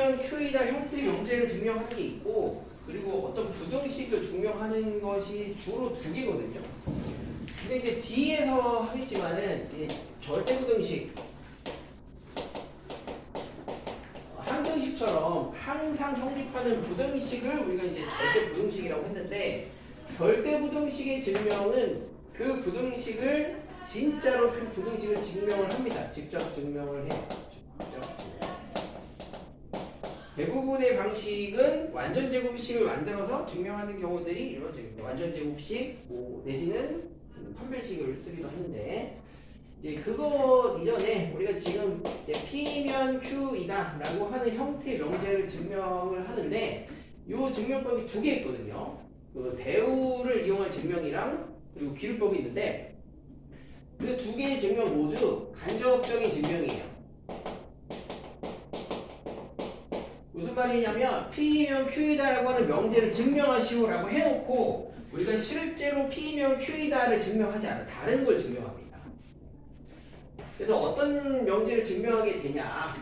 P면 Q이다 형태 명제를 증명하는 게 있고, 그리고 어떤 부등식을 증명하는 것이 주로 두 개거든요. 근데 이제 뒤에서 하겠지만은 절대 부등식, 항등식처럼 항상 성립하는 부등식을 우리가 이제 절대 부등식이라고 했는데, 절대 부등식의 증명은 그 부등식을 진짜로 그 부등식을 증명을 합니다. 직접 증명을 해요. 대부분의 방식은 완전 제곱식을 만들어서 증명하는 경우들이 이루어집니다. 완전 제곱식 내지는 판별식을 쓰기도 하는데, 이제 그거 이전에 우리가 지금 이제 P면 Q이다 라고 하는 형태의 명제를 증명을 하는데, 이 증명법이 두 개 있거든요. 그 대우를 이용한 증명이랑 그리고 기울법이 있는데, 그 두 개의 증명 모두 간접적인 증명이에요. 무슨 말이냐면 P면 Q이다라고 하는 명제를 증명하시오라고 해놓고 우리가 실제로 P면 Q이다를 증명하지 않아 다른 걸 증명합니다. 그래서 어떤 명제를 증명하게 되냐?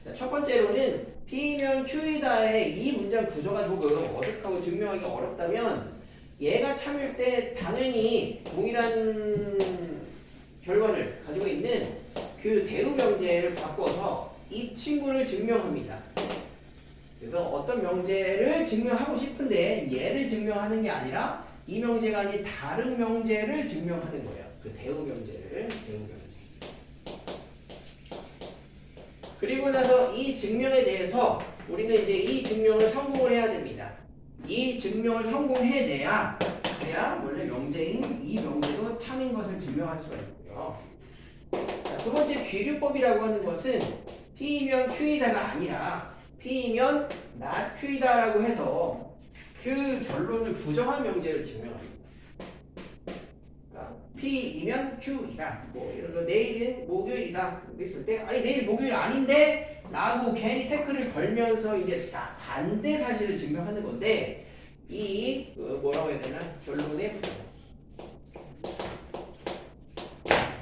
자, 첫 번째로는 P면 Q이다의 이 문장 구조가 조금 어색하고 증명하기 어렵다면, 얘가 참일 때 당연히 동일한 결과를 가지고 있는 그 대우 명제를 바꿔서 이 친구를 증명합니다. 그래서 어떤 명제를 증명하고 싶은데 얘를 증명하는 게 아니라 이 명제가 아닌 다른 명제를 증명하는 거예요. 그 대우 명제를. 그리고 나서 이 증명에 대해서 우리는 이제 이 증명을 성공을 해야 됩니다. 이 증명을 성공해내야 원래 명제인 이 명제도 참인 것을 증명할 수가 있고요. 자, 두 번째 귀류법이라고 하는 것은 P면 Q이다가 아니라 P면 not Q이다라고 해서 그 결론을 부정한 명제를 증명합니다. 그러니까 P이면 Q이다. 뭐 이런 거 내일은 목요일이다. 그랬을 때 아니 내일 목요일 아닌데 라고 괜히 태클을 걸면서 이제 다 반대 사실을 증명하는 건데, 이 뭐라고 해야 되나 결론의 부정.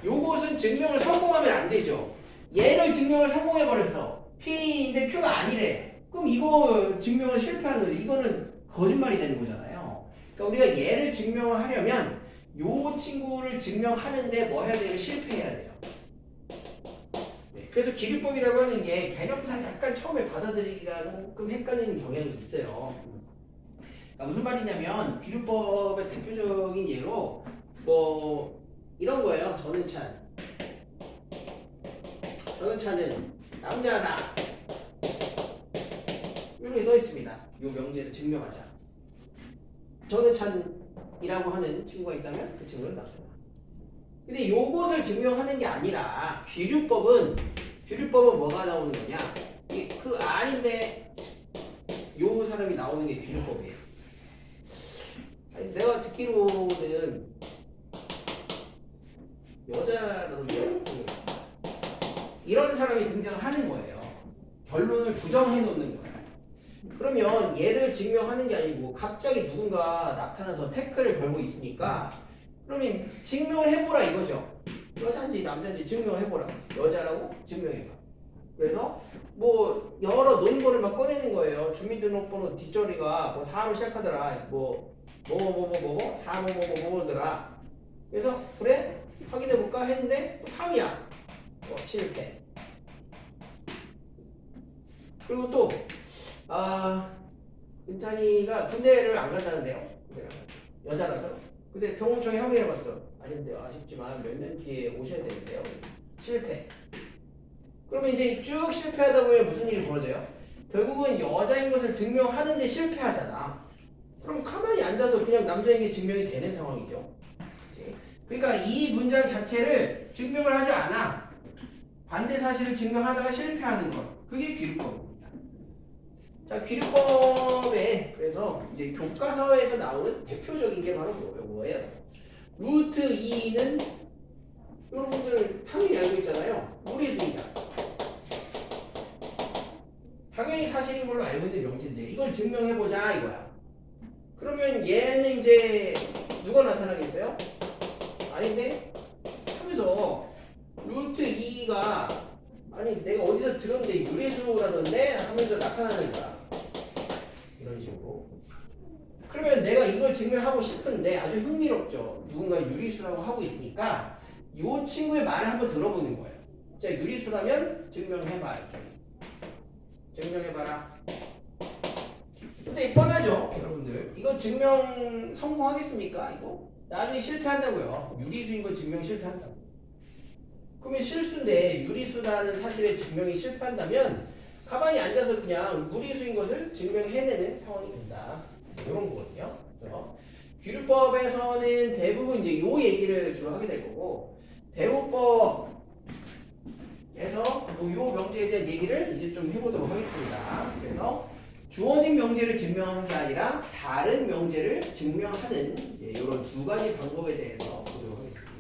요것은 증명을 성공하면 안 되죠. 얘를 증명을 성공해 버렸어. P인데 Q가 아니래. 그럼 이거 증명을 실패하는 거지. 이거는 거짓말이 되는 거잖아요. 그러니까 우리가 얘를 증명을 하려면 요 친구를 증명하는데 뭐 해야 되면 실패해야 돼요. 네, 그래서 기류법이라고 하는 게 개념상 약간 처음에 받아들이기가 조금 헷갈리는 경향이 있어요. 그러니까 무슨 말이냐면 기류법의 대표적인 예로 뭐 이런 거예요. 저는 차는 남자다. 이렇게 써 있습니다. 이 명제를 증명하자. 저는 찬이라고 하는 친구가 있다면 그 친구는 남자다. 근데 요것을 증명하는 게 아니라 귀류법은 뭐가 나오는 거냐? 그 아닌데 요 사람이 나오는 게 귀류법이에요. 아니, 내가 듣기로는 여자라던데 이런 사람이 등장하는 거예요. 결론을 부정해 놓는 거예요. 그러면 얘를 증명하는 게 아니고 갑자기 누군가 나타나서 태클을 걸고 있으니까 그러면 증명을 해보라 이거죠. 여자인지 남자인지 증명을 해보라. 여자라고 증명해봐. 그래서 뭐 여러 논거를 막 꺼내는 거예요. 주민등록번호 뒷자리가 뭐 4로 시작하더라. 뭐 4 뭐더라. 그래서 그래 확인해볼까 했는데 3이야. 실패. 그리고 또 은찬이가 군대를 안 간다는데요. 여자라서. 근데 병원청에 확인해봤어. 아닌데요. 아쉽지만 몇 년 뒤에 오셔야 되는데요. 실패. 그러면 이제 쭉 실패하다 보면 무슨 일이 벌어져요? 결국은 여자인 것을 증명하는데 실패하잖아. 그럼 가만히 앉아서 그냥 남자인 게 증명이 되는 상황이죠. 그치? 그러니까 이 문장 자체를 증명을 하지 않아. 반대 사실을 증명하다가 실패하는 것. 그게 귀류법입니다. 자, 귀류법에 그래서 이제 교과서에서 나오는 대표적인 게 바로 뭐예요? 루트 2는 여러분들 당연히 알고 있잖아요. 무리수이다. 당연히 사실인 걸로 알고 있는 명제인데 이걸 증명해보자 이거야. 그러면 얘는 이제 누가 나타나겠어요? 아닌데 하면서 루트 2가 아니 내가 어디서 들었는데 유리수라던데 하면서 나타나는 거야. 이런 식으로. 그러면 내가 이걸 증명하고 싶은데 아주 흥미롭죠. 누군가 유리수라고 하고 있으니까 이 친구의 말을 한번 들어보는 거예요. 자, 유리수라면 증명해봐. 이렇게. 증명해봐라. 근데 뻔하죠, 여러분들. 이거 증명 성공하겠습니까? 이거 나중에 실패한다고요. 유리수인 거 증명 실패한다고. 그러면 실수인데 유리수라는 사실의 증명이 실패한다면 가만히 앉아서 그냥 무리수인 것을 증명해내는 상황이 된다. 이런 거거든요. 그래서 규율법에서는 대부분 이제 요 얘기를 주로 하게 될 거고, 대우법에서 요 명제에 대한 얘기를 이제 좀 해보도록 하겠습니다. 그래서 주어진 명제를 증명하는 게 아니라 다른 명제를 증명하는 이런 두 가지 방법에 대해서 보도록 하겠습니다.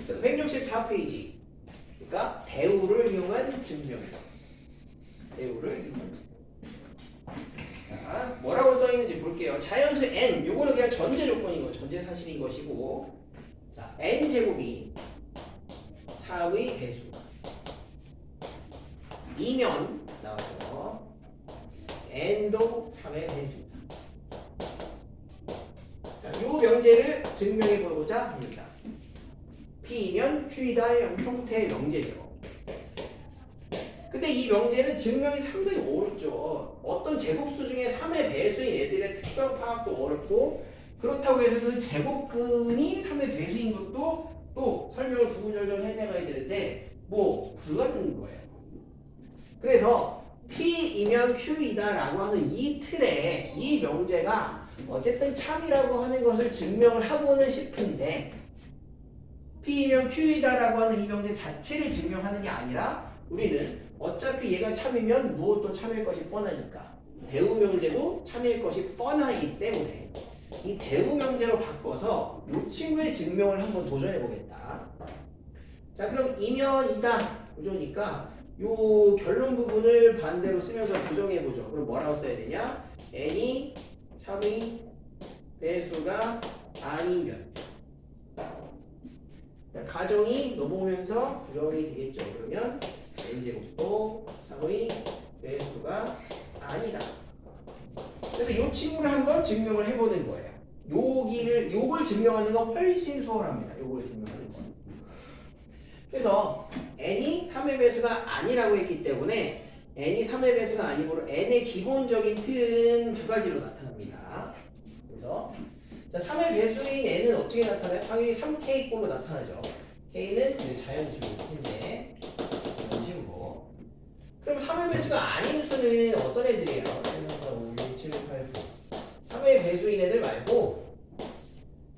그래서 164페이지. 그러니까 대우를 이용한 증명이죠. 대우를 이용한 증명. 자, 뭐라고 써 있는지 볼게요. 자연수 n, 요거는 그냥 전제 조건인 거, 전제 사실인 것이고, 자, n 제곱이 4의 배수. 이면 나와요. n도 3의 배수입니다. 자, 요 명제를 증명해 보고자 합니다. P이면 Q이다의 형태의 명제죠. 근데 이 명제는 증명이 상당히 어렵죠. 어떤 제곱수 중에 3의 배수인 애들의 특성 파악도 어렵고, 그렇다고 해서 그 제곱근이 3의 배수인 것도 또 설명을 구구절절 해내가야 되는데 뭐 불가능한 거예요. 그래서 P이면 Q이다 라고 하는 이 틀에 이 명제가 어쨌든 참이라고 하는 것을 증명을 하고는 싶은데, P이면 Q이다 라고 하는 이 명제 자체를 증명하는 게 아니라 우리는 어차피 얘가 참이면 무엇도 참일 것이 뻔하니까 대우 명제도 참일 것이 뻔하기 때문에 이 대우 명제로 바꿔서 이 친구의 증명을 한번 도전해 보겠다. 자, 그럼 이면이다 구조니까 요 결론 부분을 반대로 쓰면서 부정해 보죠. 그럼 뭐라고 써야 되냐? n이 3의 배수가 아니면, 가정이 넘어오면서 부정이 되겠죠. 그러면 n제곱도 3의 배수가 아니다. 그래서 이 친구를 한번 증명을 해보는 거예요. 요걸 증명하는 건 훨씬 수월합니다. 요걸 증명하는 건. 그래서 n이 3의 배수가 아니라고 했기 때문에 n이 3의 배수가 아니므로 n의 기본적인 틀은 두 가지로 나타납니다. 그래서 자, 3의 배수인 n은 어떻게 나타나요? 당연히 3k 꼴로 나타나죠. k는 자연수고 현재 이런 식으로. 그럼 3의 배수가 아닌 수는 어떤 애들이에요? 5, 6, 7, 8, 9. 3의 배수인 애들 말고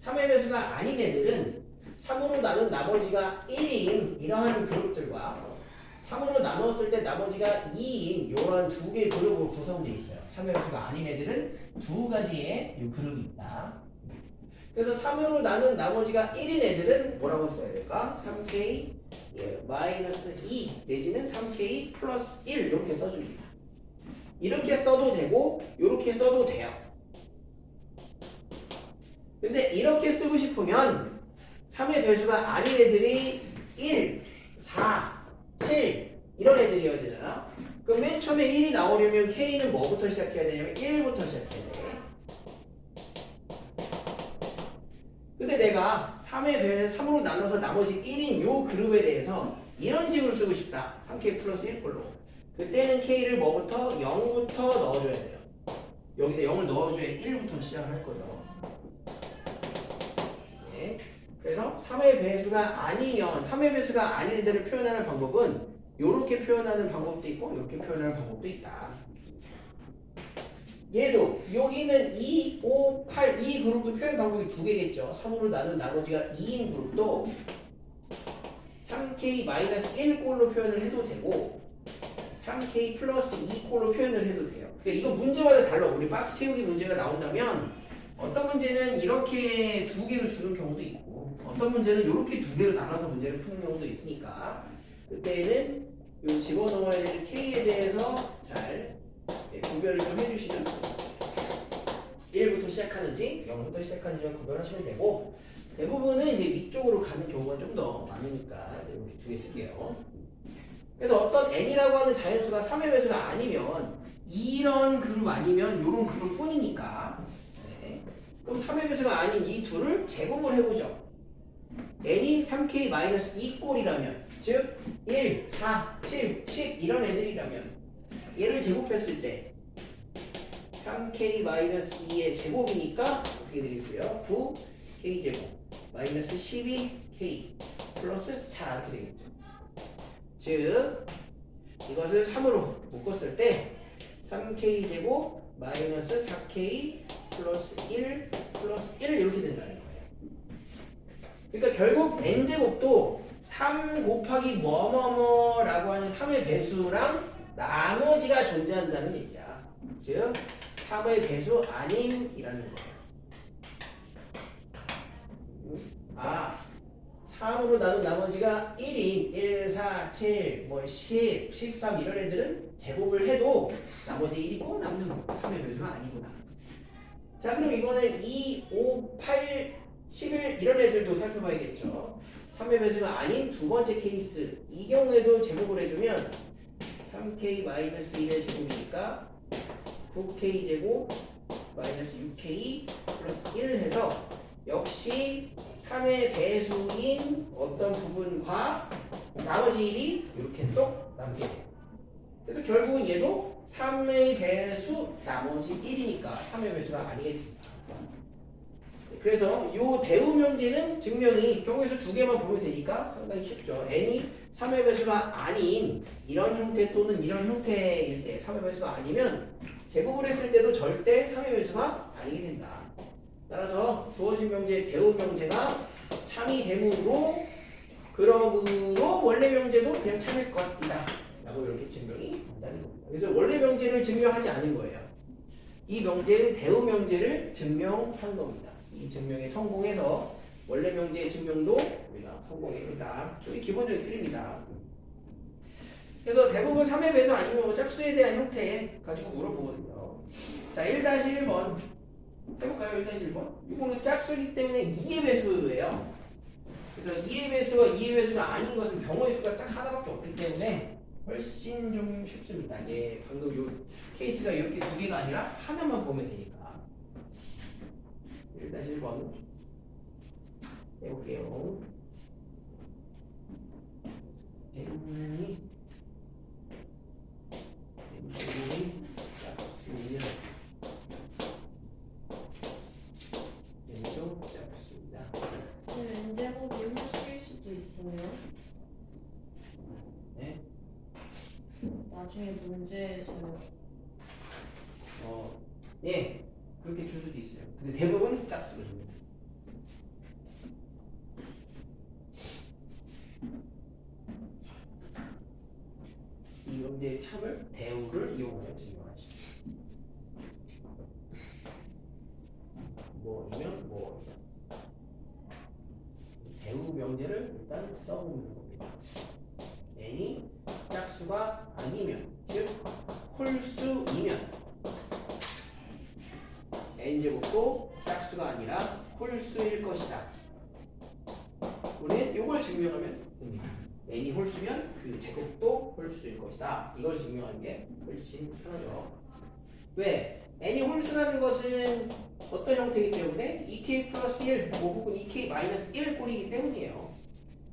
3의 배수가 아닌 애들은 3으로 나눈 나머지가 1인 이러한 그룹들과 3으로 나눴을 때 나머지가 2인 이러한 두 개의 그룹으로 구성되어 있어요. 3의 배수가 아닌 애들은 두 가지의 그룹이 있다. 그래서 3으로 나눈 나머지가 1인 애들은 뭐라고 써야 될까? 3k 마이너스 2 내지는 3k 플러스 1 이렇게 써줍니다. 이렇게 써도 되고 이렇게 써도 돼요. 근데 이렇게 쓰고 싶으면 3의 배수가 아닌 애들이 1, 4, 7 이런 애들이어야 되잖아. 그럼 맨 처음에 1이 나오려면 k는 뭐부터 시작해야 되냐면 1부터 시작해야 돼. 근데 내가 3으로 나눠서 나머지 1인 요 그룹에 대해서 이런 식으로 쓰고 싶다. 3k 플러스 1꼴로. 그때는 k를 뭐부터? 0부터 넣어줘야 돼요. 여기다 0을 넣어줘야 1부터 시작을 할 거죠. 네. 그래서 3의 배수가 아니면 3의 배수가 아닌 애들을 표현하는 방법은 이렇게 표현하는 방법도 있고 이렇게 표현하는 방법도 있다. 얘도 여기는 2, 5, 8, 2 그룹도 표현 방법이 두 개겠죠. 3으로 나눈 나머지가 2인 그룹도 3k-1꼴로 표현을 해도 되고 3k 플러스 2꼴로 표현을 해도 돼요. 그러니까 이거 문제마다 달라. 우리 박스 채우기 문제가 나온다면 어떤 문제는 이렇게 두 개로 주는 경우도 있고 어떤 문제는 이렇게 두 개로 나눠서 문제를 푸는 경우도 있으니까 그때는 요 집어넣어야 될 k에 대해서 잘 구별을 좀 해주시면 1부터 시작하는지 0부터 시작하는지 구별하시면 되고 대부분은 이제 위쪽으로 가는 경우가 좀 더 많으니까 이렇게 두 개 쓸게요. 그래서 어떤 n이라고 하는 자연수가 3의 배수가 아니면 이런 그룹 아니면 이런 그룹 뿐이니까 네. 그럼 3의 배수가 아닌 이 둘을 제곱을 해보죠. n이 3k-2 꼴이라면 즉 1, 4, 7, 10 이런 애들이라면 얘를 제곱했을 때 3k-2의 제곱이니까 어떻게 되겠어요? 9k제곱 마이너스 12k 플러스 4 이렇게 되겠죠. 즉 이것을 3으로 묶었을 때 3k제곱 마이너스 4k 플러스 1 플러스 1 이렇게 된다는 거예요. 그러니까 결국 n제곱도 3 곱하기 뭐뭐뭐라고 하는 3의 배수랑 나머지가 존재한다는 얘기야. 즉 3의 배수 아님이라는 거예요. 3으로 나눈 나머지가 1인 1, 4, 7, 10, 13 이런 애들은 제곱을 해도 나머지 1이고 남는 거 3의 배수가 아니구나. 자 그럼 이번엔 2, 5, 8, 11 이런 애들도 살펴봐야겠죠. 3의 배수가 아닌 두 번째 케이스 이 경우에도 제곱을 해주면 3k-1의 제곱이니까 9k 제곱 마이너스 6k 플러스 1 해서 역시 3의 배수인 어떤 부분과 나머지 1이 이렇게 똑 남게 돼요. 그래서 결국은 얘도 3의 배수 나머지 1이니까 3의 배수가 아니겠습니다. 그래서 이 대우명제는 증명이 경우에서 두 개만 보면 되니까 상당히 쉽죠. n이 3의 배수가 아닌 이런 형태 또는 이런 형태일 때 3의 배수가 아니면 제곱을 했을 때도 절대 3의 배수가 아니게 된다. 따라서 주어진 명제 대우명제가 참이 되므로 그러므로 원래 명제도 그냥 참일 것이다 라고 이렇게 증명이 된다는 겁니다. 그래서 원래 명제를 증명하지 않은 거예요. 이 명제는 대우명제를 증명한 겁니다. 이 증명에 성공해서 원래 명제의 증명도 우리가 성공했다. 이게 기본적인 틀입니다. 그래서 대부분 3의 배수 아니면 뭐 짝수에 대한 형태 가지고 물어보거든요. 자 1-1번 해볼까요? 1-1번 이거는 짝수이기 때문에 2의 배수예요. 그래서 2의 배수와 2의 배수가 아닌 것은 경우의 수가 딱 하나밖에 없기 때문에 훨씬 좀 쉽습니다. 예, 방금 요 케이스가 이렇게 두 개가 아니라 하나만 보면 되니까 1-1번 해볼게요. n이 짝수면 n도 짝수입니다. n제곱이 홀수일 수도 있어요. 네? 나중에 문제에서요. 예, 그렇게 줄 수도 있어요. 근데 대부분 짝수로 줍니다. 이 문제의 참을 대우를 이용하여 증명하시죠. 뭐이면 뭐이면 대우 명제를 일단 써보는 겁니다. n이 짝수가 아니면 즉 홀수이면 n제곱도 짝수가 아니라 홀수일 것이다. 우리는 이걸 증명하면 됩니다. n이 홀수면 그 제곱도 홀수일 것이다. 이걸 증명하는 게 훨씬 편하죠. 왜? n이 홀수라는 것은 어떤 형태이기 때문에 2k 플러스 1 혹은 2k 마이너스 1 꼴이기 때문이에요.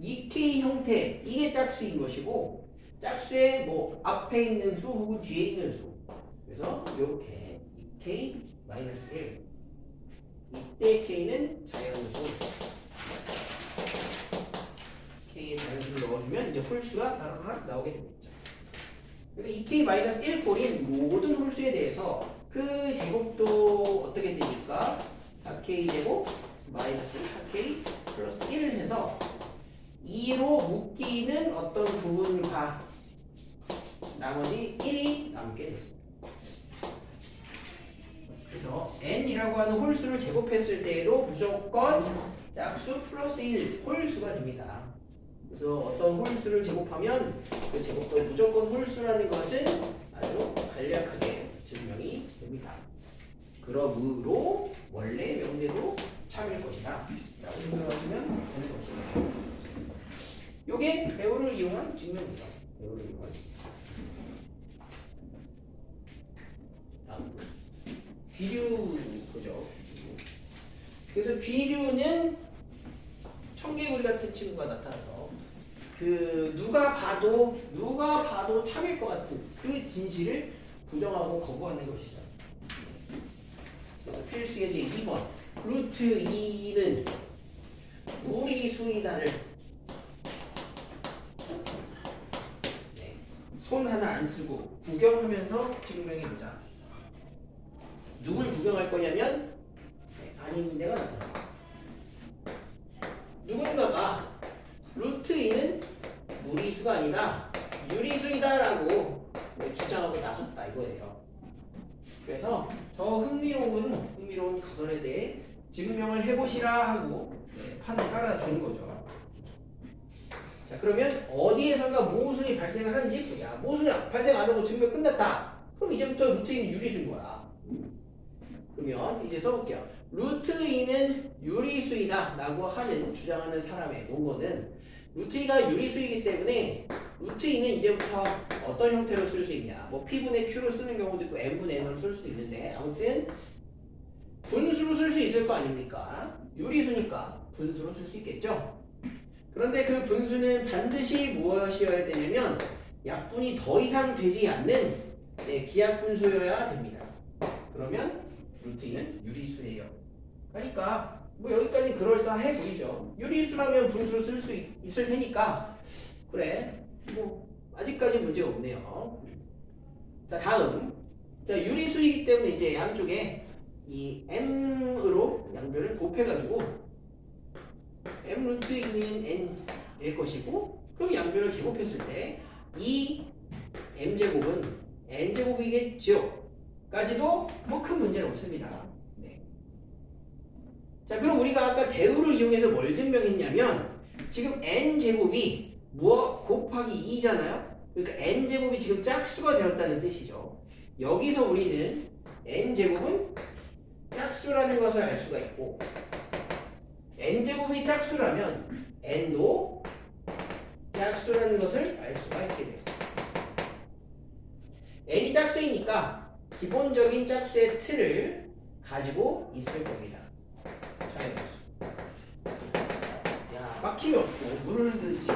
2k 형태 이게 짝수인 것이고 짝수의 뭐 앞에 있는 수 혹은 뒤에 있는 수 그래서 이렇게 2k 마이너스 1 이때 k는 자연수 k의 자연수를 넣어주면 이제 홀수가 따라락 나오게 되겠죠. 그래서 2k 마이너스 1 꼴인 모든 홀수에 대해서 그 제곱도 어떻게 되니까 4k 제곱 마이너스 4k 플러스 1을 해서 2로 묶이는 어떤 부분과 나머지 1이 남게 됩니다. 그래서 n이라고 하는 홀수를 제곱했을 때에도 무조건 짝수 플러스 1 홀수가 됩니다. 그래서 어떤 홀수를 제곱하면 그 제곱도 무조건 홀수라는 것은 아주 간략하게 증명이 됩니다. 그러므로 원래 명제도 참일 것이다 라고 생각하시면 되는 것입니다. 요게 배우를 이용한 증명이죠. 모르는 건. 다음 귀류 보죠. 그래서 귀류는 청개구리 같은 친구가 나타나서 그 누가 봐도 참일 것 같은 그 진실을 부정하고 거부하는 것이죠. 그래서 필수 예제 2번 루트 2는 무리수이다를 손 하나 안 쓰고 구경하면서 증명해보자. 누굴 구경할 거냐면 아닌 데가 나타나. 누군가가 루트 2는 무리수가 아니다 유리수이다 라고 주장하고 나섰다 이거예요. 그래서 저 흥미로운 가설에 대해 증명을 해보시라 하고 판을 깔아주는 거죠. 자, 그러면 어디에선가 모순이 발생을 하는지 보자. 모순이 발생 안 하고 증명 끝났다. 그럼 이제부터 루트 2는 유리수인 거야. 그러면 이제 써볼게요. 루트 2는 유리수이다 라고 하는 주장하는 사람의 논거는 루트 2가 유리수이기 때문에 루트 2는 이제부터 어떤 형태로 쓸 수 있냐. 뭐 P분의 Q로 쓰는 경우도 있고 N분의 N으로 쓸 수도 있는데 아무튼 분수로 쓸 수 있을 거 아닙니까? 유리수니까 분수로 쓸 수 있겠죠? 그런데 그 분수는 반드시 무엇이어야 되냐면 약분이 더 이상 되지 않는 기하분수여야 됩니다. 그러면 루트 2는 유리수예요. 그러니까 뭐 여기까지 그럴싸해 보이죠. 유리수라면 분수로 쓸 수 있을 테니까 그래 뭐 아직까지 문제가 없네요. 자 다음 자 유리수이기 때문에 이제 양쪽에 이 m으로 양변을 곱해가지고 m 루트 2는 n일 것이고 그럼 양변을 제곱했을 때 이 m제곱은 n제곱이겠죠. 까지도 뭐 큰 문제는 없습니다. 네. 자 그럼 우리가 아까 대우를 이용해서 뭘 증명했냐면 지금 n제곱이 무엇 곱하기 2잖아요. 그러니까 n제곱이 지금 짝수가 되었다는 뜻이죠. 여기서 우리는 n제곱은 짝수라는 것을 알 수가 있고 n제곱이 짝수라면 n도 짝수라는 것을 알 수가 있게 돼요. n이 짝수이니까 기본적인 짝수의 틀을 가지고 있을 겁니다. 자연수. 야 막힘이 없고 물을 흐르듯이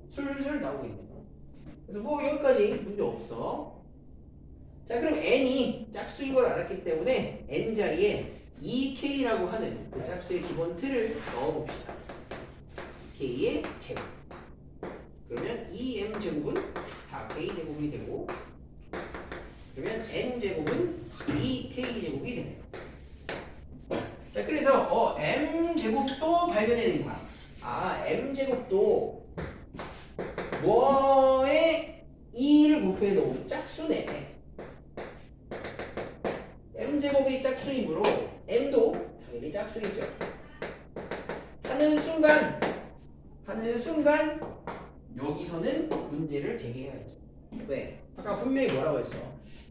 술술 나오고 있는 거. 그래서 뭐 여기까지 문제 없어. 자 그럼 n이 짝수인 걸 알았기 때문에 n 자리에 2k라고 하는 그 짝수의 기본 틀을 넣어봅시다. k의 제곱. 그러면 2m 제곱은 4k 제곱이 되고 그러면 n 제곱은 2k 제곱이 되네요. 자 그래서 m 제곱도 발견해낸 거야. 아 m 제곱도 뭐에 2를 곱해 놓은 짝수네. m 제곱이 짝수이므로 m도 당연히 짝수겠죠. 하는 순간 여기서는 문제를 제기해야죠. 왜? 아까 분명히 뭐라고 했어?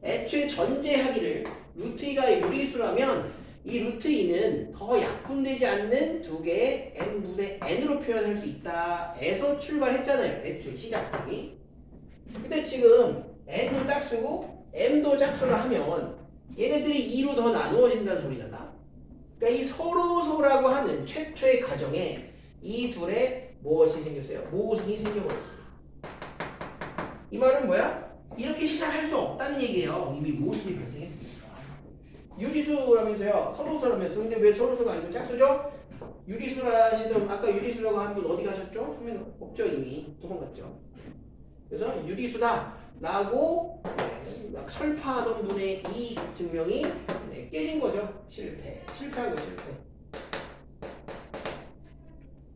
애초에 전제하기를 루트 2가 유리수라면 이 루트 2는 더 약분되지 않는 두 개의 n분의 n으로 표현할 수 있다 에서 출발했잖아요. 애초에 시작점이. 근데 지금 n도 짝수고 m도 짝수라 하면 얘네들이 2로 더 나누어진다는 소리잖아. 그러니까 이 서로소라고 하는 최초의 가정에 이 둘의 무엇이 생겼어요? 모순이 생겨버렸어요. 이 말은 뭐야? 이렇게 시작할 수 없다는 얘기예요. 이미 모순이 발생했으니까. 유리수라면서요. 서로소라면서. 근데 왜 서로소가 아니고 짝수죠? 유리수라시던 아까 유리수라고 한 분 어디 가셨죠? 하면 없죠. 이미 도망갔죠. 그래서 유리수다 라고 막 설파하던 분의 이 증명이 깨진 거죠. 실패한 거 실패.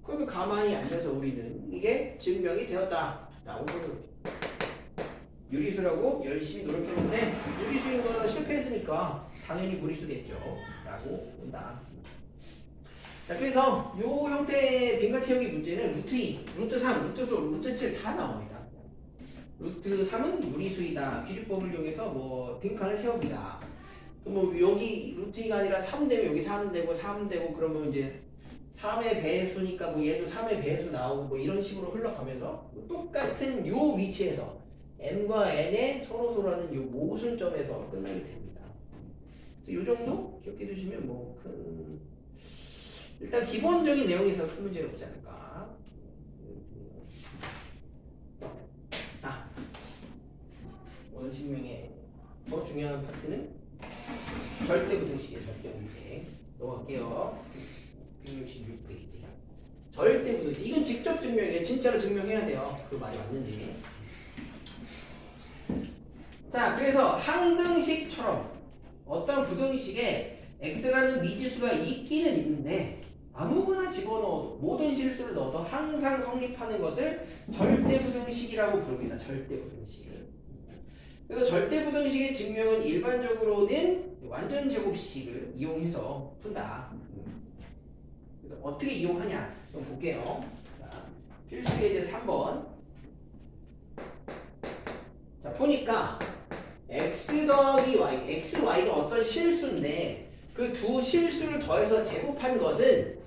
그러면 가만히 앉아서 우리는 이게 증명이 되었다 라고 보는 거죠. 유리수라고 열심히 노력했는데 유리수인 거는 실패했으니까 당연히 무리수겠죠 라고 본다. 자 그래서 요 형태의 빈칸 채우기 문제는 루트 2, 루트 3, 루트 4, 루트 7 다 나옵니다. 루트 3은 무리수이다. 귀류법을 이용해서 뭐 빈칸을 채워보자. 그럼 뭐 여기 루트 2가 아니라 3 되면 여기 3 되고 3 되고 그러면 이제 3의 배수니까 뭐 얘도 3의 배수 나오고 뭐 이런 식으로 흘러가면서 똑같은 요 위치에서 m과 n의 서로서로하는 요 모순점에서 끝나게 됩니다. 그래서 요 정도 기억해 두시면 뭐 큰 일단 기본적인 내용에서 큰 문제는 없지 않을까. 오늘 증명의 더 중요한 파트는 절대 부등식이에요. 절대 문제. 넘어갈게요. 166페이지. 절대 부등식. 이건 직접 증명이에요. 진짜로 증명해야 돼요. 그 말이 맞는지. 자, 그래서 항등식처럼 어떤 부등식에 x라는 미지수가 있기는 있는데 아무거나 집어넣어도 모든 실수를 넣어도 항상 성립하는 것을 절대부등식이라고 부릅니다. 절대부등식. 그래서 절대부등식의 증명은 일반적으로는 완전 제곱식을 이용해서 푼다. 그래서 어떻게 이용하냐 좀 볼게요. 자, 필수 예제 3번. 자, 보니까 x 더하기 y, x, y가 어떤 실수인데 그 두 실수를 더해서 제곱한 것은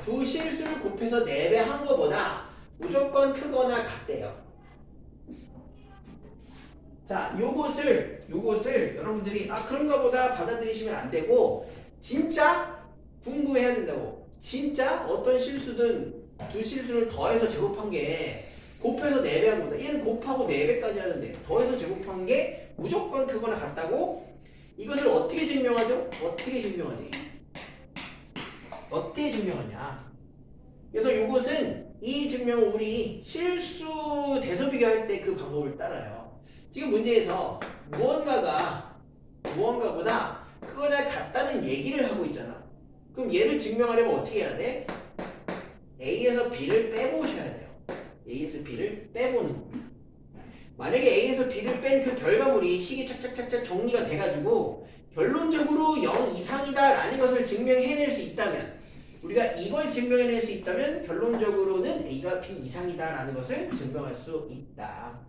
두 실수를 곱해서 4배 한 것보다 무조건 크거나 같대요. 자, 요것을 여러분들이 그런가 보다 받아들이시면 안 되고 진짜 궁금해야 된다고. 진짜 어떤 실수든 두 실수를 더해서 제곱한 게 곱해서 4배 한 거다. 얘는 곱하고 4배까지 하는데 더해서 제곱한 게 무조건 크거나 같다고? 이것을 어떻게 증명하죠? 어떻게 증명하지? 어떻게 증명하냐? 그래서 이것은 이 증명은 우리 실수 대소 비교할 때 그 방법을 따라요. 지금 문제에서 무언가보다 크거나 같다는 얘기를 하고 있잖아. 그럼 얘를 증명하려면 어떻게 해야 돼? A에서 B를 빼보셔야 돼요. A에서 B를 빼보는 겁니다. 만약에 A에서 B를 뺀 그 결과물이 식이 착착착착 정리가 돼가지고 결론적으로 0 이상이다 라는 것을 증명해낼 수 있다면, 우리가 이걸 증명해낼 수 있다면 결론적으로는 A가 B 이상이다 라는 것을 증명할 수 있다.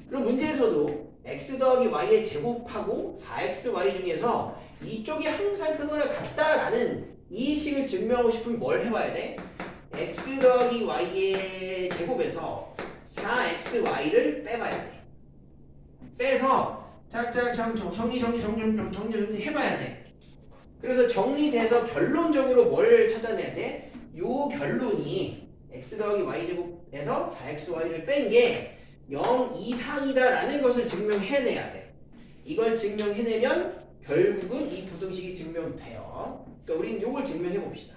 그럼 문제에서도 x 더하기 y의 제곱하고 4xy 중에서 이쪽이 항상 크거나 같다라는 이 식을 증명하고 싶으면 뭘 해봐야 돼? x 더하기 y의 제곱에서 4xy를 빼봐야 돼. 빼서 짝짝 정리 해봐야 돼. 그래서 정리돼서 결론적으로 뭘 찾아내야 돼? 요 결론이 x 더하기 y 제곱에서 4xy를 뺀 게 0 이상이다라는 것을 증명해내야 돼. 이걸 증명해내면 결국은 이 부등식이 증명돼요. 그러니까 우리는 이걸 증명해 봅시다.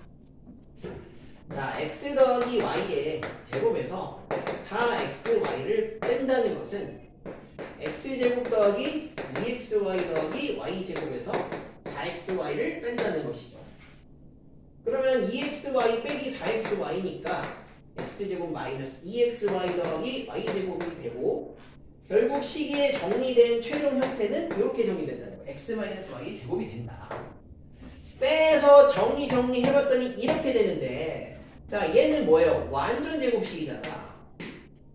자, x 더하기 y의 제곱에서 4xy를 뺀다는 것은 x제곱 더하기 2xy 더하기 y제곱에서 4xy를 뺀다는 것이죠. 그러면 2xy 빼기 4xy니까 x제곱 마이너스 2xy 더하기 y제곱이 되고, 결국 식의 정리된 최종 형태는 이렇게 정리된다는 거예요. x 마이너스 y 제곱이 된다. 빼서 정리해봤더니 이렇게 되는데, 자, 얘는 뭐예요? 완전 제곱식이잖아.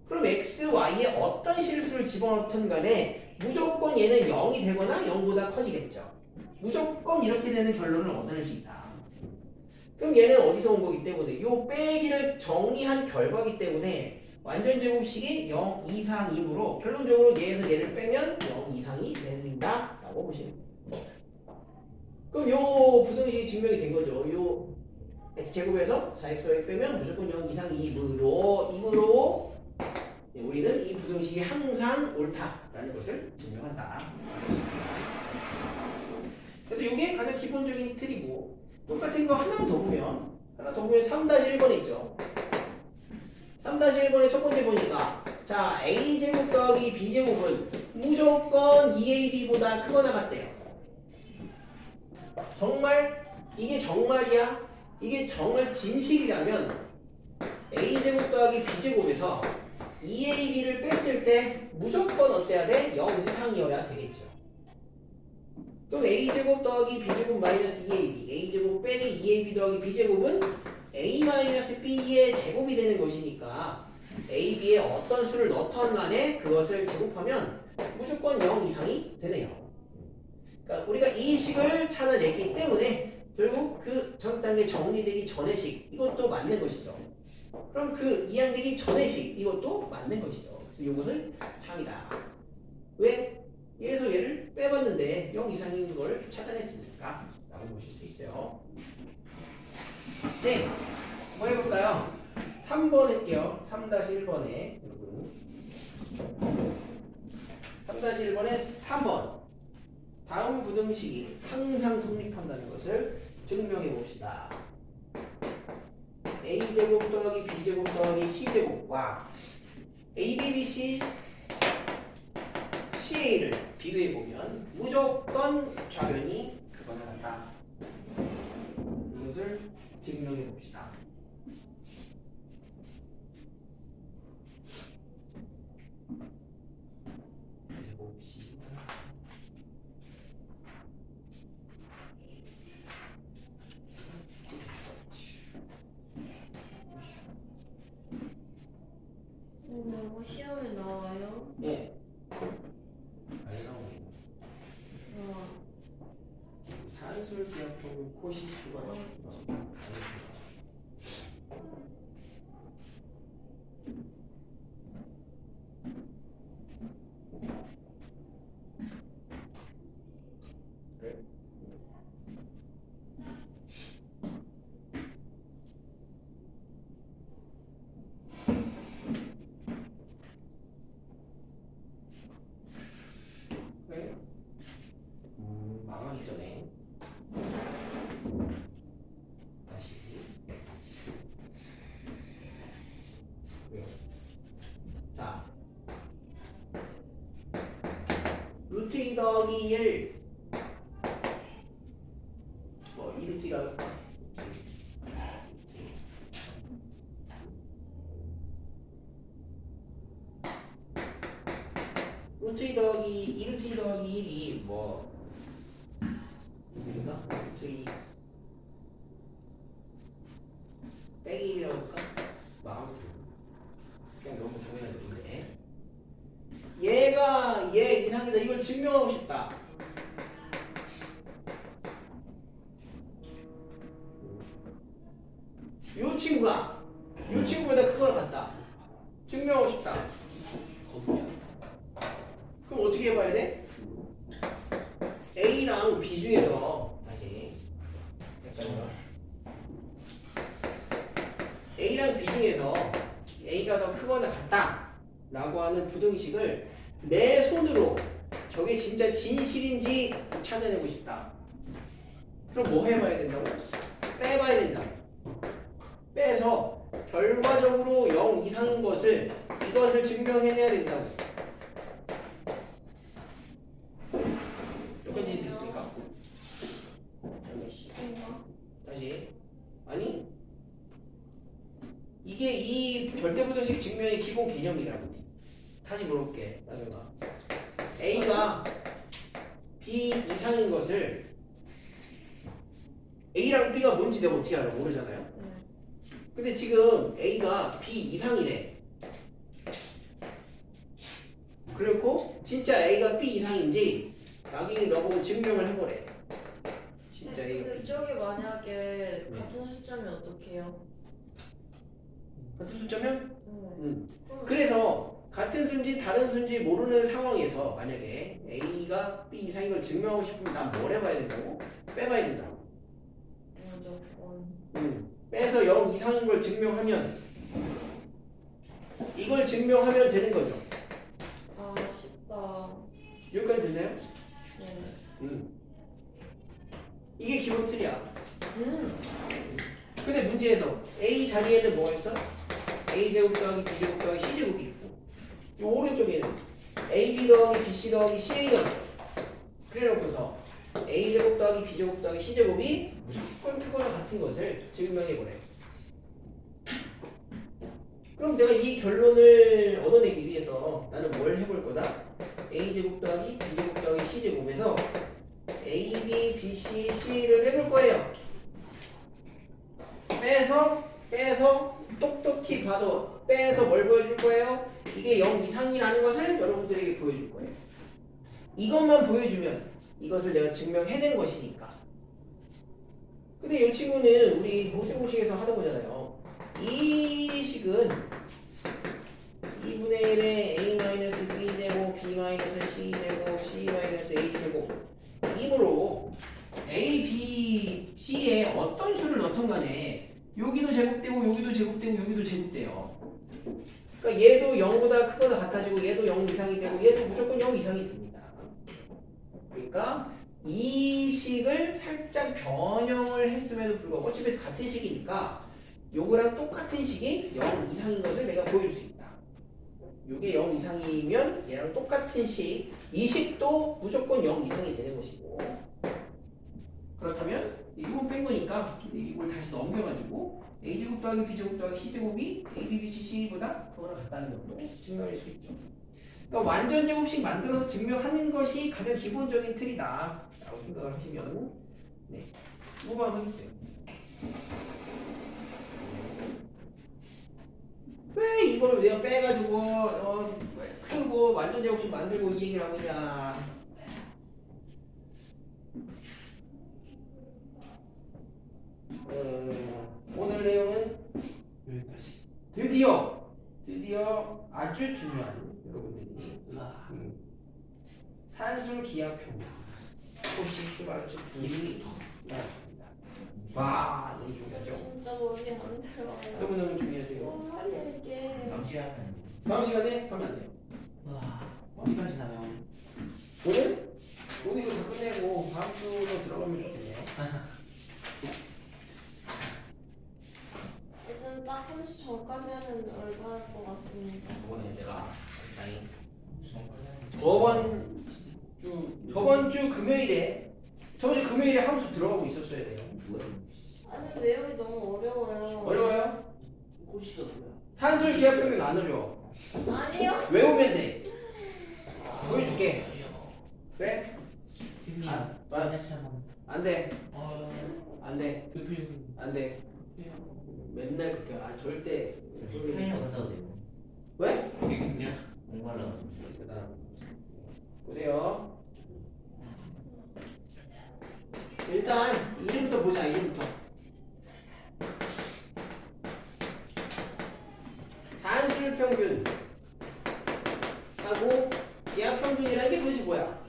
그럼 x, y에 어떤 실수를 집어넣든 간에 무조건 얘는 0이 되거나 0보다 커지겠죠. 무조건 이렇게 되는 결론을 얻어낼 수 있다. 그럼 얘는 어디서 온 거기 때문에 요 빼기를 정리한 결과기 때문에 완전 제곱식이 0 이상이므로 결론적으로 얘에서 얘를 빼면 0 이상이 된다 라고 보시면 돼요. 그럼 요 부등식이 증명이 된 거죠. 요 x제곱에서 4xy 빼면 무조건 0 이상이므로 우리는 이 부등식이 항상 옳다라는 것을 증명한다. 그래서 이게 가장 기본적인 틀이고, 똑같은 거 하나만 더 보면 3-1번에 있죠. 3-1번의 첫 번째 보니까, 자, a제곱 더하기 b제곱은 무조건 2ab보다 크거나 같대요. 정말? 이게 정말이야? 이게 정말 진실이라면 a제곱 더하기 b제곱에서 2ab를 뺐을 때 무조건 어때야 돼? 0 이상이어야 되겠죠. 그럼 a제곱 더하기 b제곱 마이너스 2ab, a제곱 빼기 2ab 더하기 b제곱은 a 마이너스 b의 제곱이 되는 것이니까 ab에 어떤 수를 넣던 간에 그것을 제곱하면 무조건 0 이상이 되네요. 그러니까 우리가 이 식을 찾아냈기 때문에 결국 그 전 단계 정리되기 전의 식 이것도 맞는 것이죠. 그럼 그 이항되기 전의 식 이것도 맞는 것이죠. 그래서 이것을 참이다. 왜? 얘에서 얘를 빼봤는데 0 이상인 걸 찾아냈으니까 라고 보실 수 있어요. 네, 뭐 해볼까요? 3번 할게요. 3-1번에 여러분 3-1번에 3번 다음 부등식이 항상 성립한다는 것을 증명해 봅시다. a제곱 더하기 b제곱 더하기 c제곱과 abbc ca를 비교해 보면 무조건 좌변이 크거나 같다. 이것을 증명해 봅시다. 이거 시험에 나와요? 예. 잘 나오네. 어. 산술 기압형 코시수가 나옵니다. 그래? 그래? 망하기 전에 다시 그래요. 자 루트 2 더하기 1 뭐 2루트라고 루트 2 더하기 2루트 2 더하기 1이 뭐 그러니까 루트 2 빼기 1이라고 할까? 마음으로 그냥 너무 당연한 일인데 얘가 얘 이상이다 이걸 증명하고 싶다. 요 친구가 요 친구보다 크거나 같다. 증명하고 싶다. 그럼 어떻게 해봐야 돼? A랑 B 중에서 다시 잠깐만요. A랑 B 중에서 A가 더 크거나 같다 라고 하는 부등식을 내 손으로 저게 진짜 진실인지 찾아내고 싶다. 그럼 뭐 해봐야 된다고? 빼봐야 된다. 빼서 결과적으로 0 이상인 것을 이것을 증명해내야 된다고. 여기까지 이해됐습니까? 여기 시간가? 다시 아니 이게 이 절대부등식 증명의 기본 개념이라고. 다시 물어볼게. 나중가 A가 B 이상인 것을 A랑 B가 뭔지 내가 어떻게 알아? 모르잖아요. 근데 지금 A가 B 이상이래. 그렇고 진짜 A가 B 이상인지 나중에 너보고 증명을 해보래. 진짜 A가 근데 B 저게 만약에 네. 같은 숫자면 어떡해요? 같은 숫자면? 그럼 그래서 같은 수인지 다른 수인지 모르는 상황에서 만약에 A가 B 이상인 걸 증명하고 싶으면 난 뭘 해봐야 된다고? 빼봐야 된다고. 무조건 빼서 0 이상인 걸 증명하면 이걸 증명하면 되는 거죠. 아 쉽다. 여기까지 됐나요? 네. 이게 기본 틀이야. 근데 문제에서 A 자리에는 뭐가 있어? A제곱 더하기 B제곱 더하기 C제곱이 있고 이 오른쪽에는 AB 더하기 BC 더하기 CA가 있어. 그래 놓고서 A제곱 더하기 B제곱 더하기 C제곱이 무조건 크거나 같은 것을 증명해보래. 그럼 내가 이 결론을 얻어내기 위해서 나는 뭘 해볼 거다? A제곱 더하기 B제곱 더하기 C제곱에서 AB, BC, C를 해볼 거예요. 빼서 똑똑히 봐도 빼서 뭘 보여줄 거예요? 이게 0 이상이라는 것을 여러분들에게 보여줄 거예요. 이것만 보여주면 이것을 내가 증명해낸 것이니까 근데 이 친구는 우리 모세고식에서 하던 거잖아요. 이 식은 2분의 1의 a-b제곱 b-c제곱 c-a제곱 이므로 a, b, c에 어떤 수를 넣던 간에 여기도 제곱되고 여기도 제곱되고 여기도 제곱돼요. 그러니까 얘도 0보다 크거나 같아지고 얘도 0 이상이 되고 얘도 무조건 0 이상이 됩니다. 그러니까 이 식을 살짝 변형을 했음에도 불구하고 어차피 같은 식이니까 요거랑 똑같은 식이 0 이상인 것을 내가 보여줄 수 있다. 요게 0 이상이면 얘랑 똑같은 식, 이 식도 무조건 0 이상이 되는 것이고, 그렇다면 이거 뺀 거니까 이걸 다시 넘겨가지고 a제곱 더하기 b제곱 더하기 c제곱이 a, b, b, c, c보다 그거랑 같다는 것도 증명할 수 있죠. 그러니까 완전 제곱식 만들어서 증명하는 것이 가장 기본적인 틀이다 라고 생각을 하시면 네, 무방하겠어요. 왜 이걸 내가 빼가지고 크고 완전 제곱식 만들고 이 얘기를 하고 있냐. 오늘 내용은 여기까지. 드디어 아주 중요한 여러분들이 산술 기하평균 혹시 출발했죠? 1m 나왔습니다. 와, 너무 중요하죠? 진짜 머리 안 들어요. 너무너무 중요하죠? 말이야 이게. 다음 시간은 다음 시간에 하면 안 돼요. 와 어디까지 나면 오늘 이거 다 끝내고 다음 주로 들어가면 좋겠네요. 요즘 딱 30 전까지 하면 얼마일 것 같습니다. 저번에 내가 아니 무슨 저번 주 금요일에 함수 들어가고 있었어야 돼요. 아니 내용이 너무 어려워요. 어려워요? 꼬시가 뭐야? 산술 기하평균 안 어려워. 아니요. 외우면 돼. 보여줄게. 그래? 팀님 아, 다시 한번 안 돼. 안 돼. 대표님 안 돼. 맨날 그렇게 절대. 편의점 갔다 오세요. 왜? 그냥 목말라가지고. 보세요. 일단 이름부터 보자. 이름부터. 산술 평균 하고 기하 평균이라는 게 도대체 뭐야?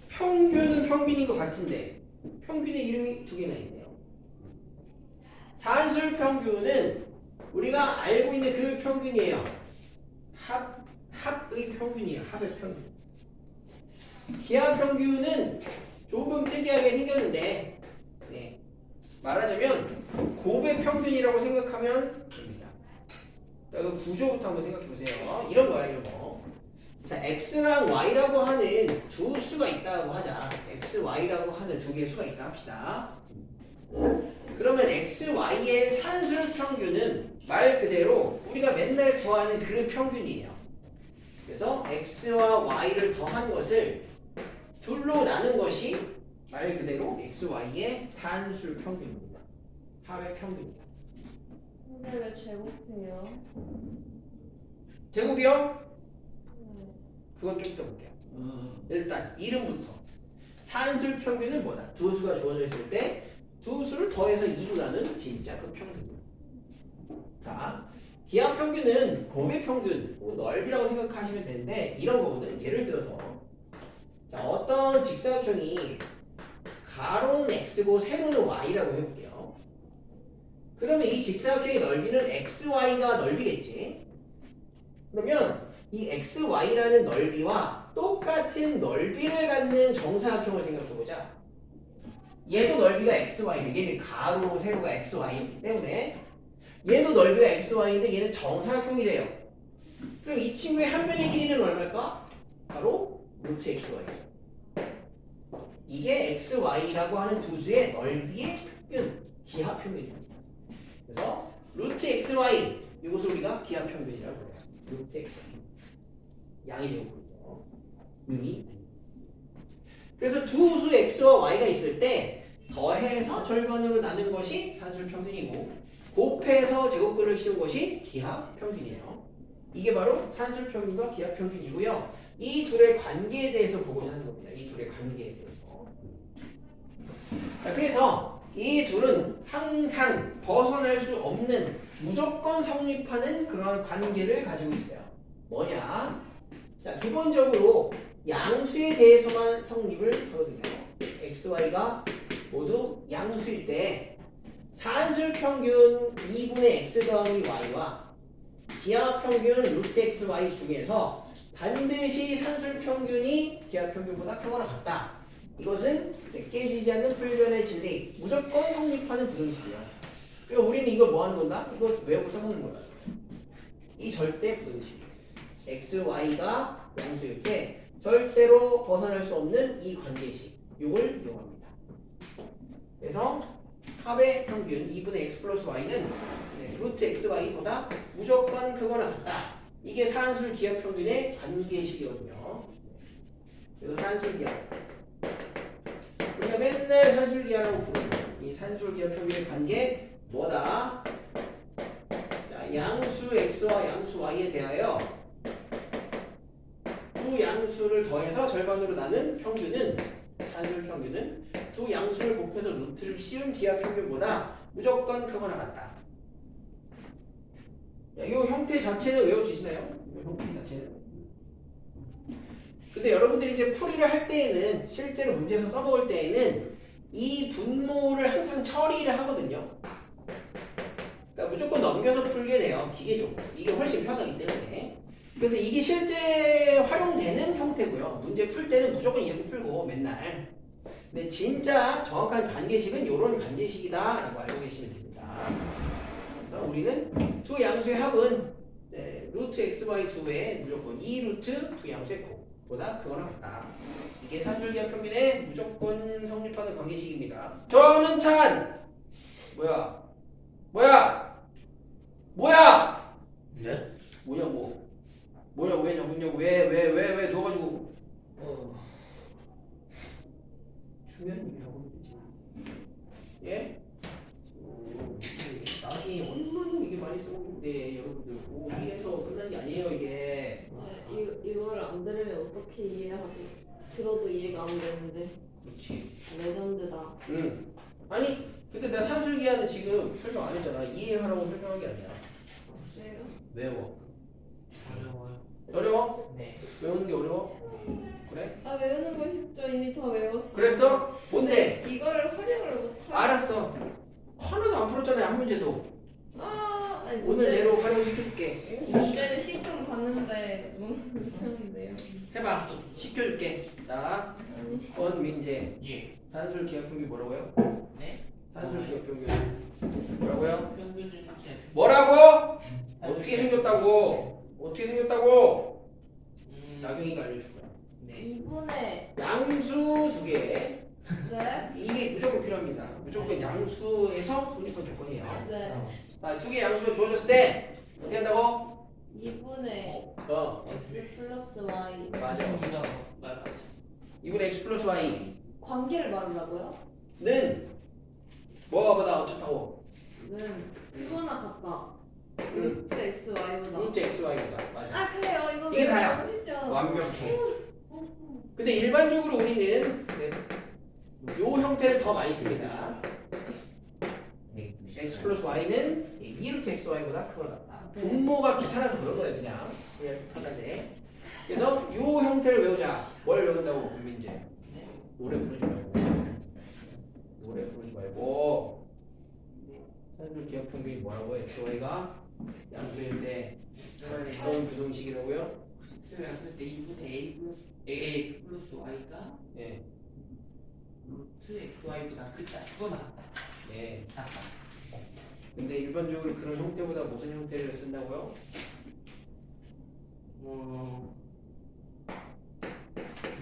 평균은 평균인 것 같은데 평균의 이름이 두 개나 있네요. 산술 평균은 우리가 알고 있는 그 평균이에요. 합의 평균이에요. 합의 평균. 기하 평균은 조금 특이하게 생겼는데 네. 말하자면 곱의 평균이라고 생각하면 됩니다. 자, 그 구조부터 한번 생각해 보세요. 이런 거야, 이런 거. 자, x랑 y라고 하는 두 수가 있다고 하자. x, y라고 하는 두 개의 수가 있다 합시다. 그러면 x, y의 산술 평균은 말 그대로 우리가 맨날 구하는 그 평균이에요. 그래서 x와 y를 더한 것을 둘로 나눈 것이 말 그대로 x, y의 산술 평균입니다. 합의 평균입니다. 근데 왜 제곱해요? 제곱이요? 네. 그건 좀 이따 볼게요. 일단 이름부터. 산술 평균은 뭐다? 두 수가 주어져 있을 때 두 수를 더해서 2로 나눈 진짜 그 평균. 자, 기하 평균은 곱의 평균, 넓이라고 생각하시면 되는데 이런 거거든. 예를 들어서 자, 어떤 직사각형이 가로는 x고 세로는 y라고 해볼게요. 그러면 이 직사각형의 넓이는 xy가 넓이겠지. 그러면 이 xy라는 넓이와 똑같은 넓이를 갖는 정사각형을 생각해보자. 얘도 넓이가 xy인데 얘는 가로 세로가 xy이기 때문에 얘도 넓이가 xy인데 얘는 정사각형이래요. 그럼 이 친구의 한 변의 길이는 얼마일까? 바로 루트 xy. 이게 xy라고 하는 두 수의 넓이의 평균, 기하 평균입니다. 그래서 루트 xy 이것을 우리가 기하 평균이라고 해요. 루트 xy. 양의 제곱이죠. 음이. 그래서 두 수 x와 y가 있을 때 더해서 절반으로 나눈 것이 산술 평균이고 곱해서 제곱글을 씌운 것이 기하 평균이에요. 이게 바로 산술 평균과 기하 평균이고요. 이 둘의 관계에 대해서 보고자 하는 겁니다. 이 둘의 관계에 대해서. 자, 그래서 이 둘은 항상 벗어날 수 없는 무조건 성립하는 그런 관계를 가지고 있어요. 뭐냐? 자, 기본적으로 양수에 대해서만 성립을 하거든요. x, y가 모두 양수일 때 산술 평균 2분의 x 더하기 y와 기하 평균 루트 x, y 중에서 반드시 산술 평균이 기하 평균보다 크거나 같다. 이것은 깨지지 않는 불변의 진리, 무조건 성립하는 부등식이에요. 그러니까 우리는 이걸 뭐 하는 건가? 이거 외우고 써보는 거야. 이 절대 부등식. x, y가 양수일 때 절대로 벗어날 수 없는 이 관계식. 이걸 이용합니다. 그래서 합의 평균 2분의 x 플러스 y는 루트 x, y보다 무조건 크거나 같다. 이게 산술 기하 평균의 관계식이거든요. 그래서 산술 기하. 우리가 맨날 산술 기하라고 부르는 이 산술 기하 평균의 관계 뭐다? 자, 양수 x와 양수 y에 대하여 두 양수를 더해서 절반으로 나눈 평균은 산술 평균은 두 양수를 곱해서 루트를 씌운 기하 평균보다 무조건 크거나 같다. 이 형태 자체는 외워지시나요? 이 형태 자체는. 근데 여러분들이 이제 풀이를 할 때에는 실제로 문제에서 써먹을 때에는 이 분모를 항상 처리를 하거든요. 그러니까 무조건 넘겨서 풀게 돼요. 기계적으로. 이게 훨씬 편하기 때문에. 그래서 이게 실제 활용되는 형태고요. 문제 풀 때는 무조건 이렇게 풀고 맨날. 근데 진짜 정확한 관계식은 이런 관계식이다라고 알고 계시면 됩니다. 그래서 우리는 두 양수의 합은 루트 x, y 두 배에 무조건 2루트 두 양수의 곱보다 크거나 같다. 이게 산술기하 평균의 무조건 성립하는 관계식입니다. 저는 찬! 뭐야? 네? 뭐냐고? 뭐냐고? 왜 자꾸 있냐고? 왜 누워가지고 중요한 얘기를 하고 있지. 예? 나중에 얼마나 이게 많이 써먹는데 여러분들 오해해서 끝난 게 아니에요 이게. 이거를 안 들으면 어떻게 이해하지? 들어도 이해가 안 되는데. 그렇지. 레전드다. 응. 아니 근데 내가 산술기하는 지금 설명 안 했잖아. 이해하라고 설명한 게 아니야. 그래요? 외워. 어려워요. 어려워? 네. 외우는 게 어려워? 그래? 아 외우는 거 쉽죠. 이미 다 외웠어. 그랬어? 뭔데? 이거를 활용을 못하고. 알았어. 하나도 안 풀었잖아요 한 문제도. 아니 오늘 내로 활용시켜줄게. 문제를 시금 봤는데 너무 이상한데요. 해봐. 시켜줄게. 자, 권민재. 예. 산술 기하 평균 뭐라고요? 네? 산술 기하 평균 뭐라고요? 평균을 이렇게. 뭐라고? 어떻게 생겼다고? 어떻게 생겼다고? 나경이가 알려줄 거야. 네. 2분의 양수 두 개. 네? 이게 무조건 필요합니다. 무조건 양수에서 성립한 조건이에요. 네. 자, 두 개 양수가 주어졌을 때 어떻게 한다고? 2분의 x 플러스 y. 맞아. 이거 말았어. 2분의 x 플러스 y는 관계를 말하려고요? 뭐보다 어떻다고? 는 이거나 같다. 응. 루트 x y보다. 루트 x y보다. 맞아. 아 그래요. 이거 이게 다야. 쉽죠. 완벽해. 근데 일반적으로 우리는 요 형태를 더 많이 씁니다. x 플러스 y는 2루트 x y보다 크거나 같다. 분모가 귀찮아서 그런 거예요, 그냥 편하게. 그래서 요 형태를 외우자. 뭘 외운다고, 민재? 노래 부르지 말고. 산술 기하 평균이 뭐라고 해? x y가 양수일 때 어떤 부등식이라고요? 쓸 때 2분의 a 플러스 y가 예, 루트 x y보다 크거나 같다. 예. 같다. 근데 일반적으로 그런 형태보다 무슨 형태를 쓴다고요?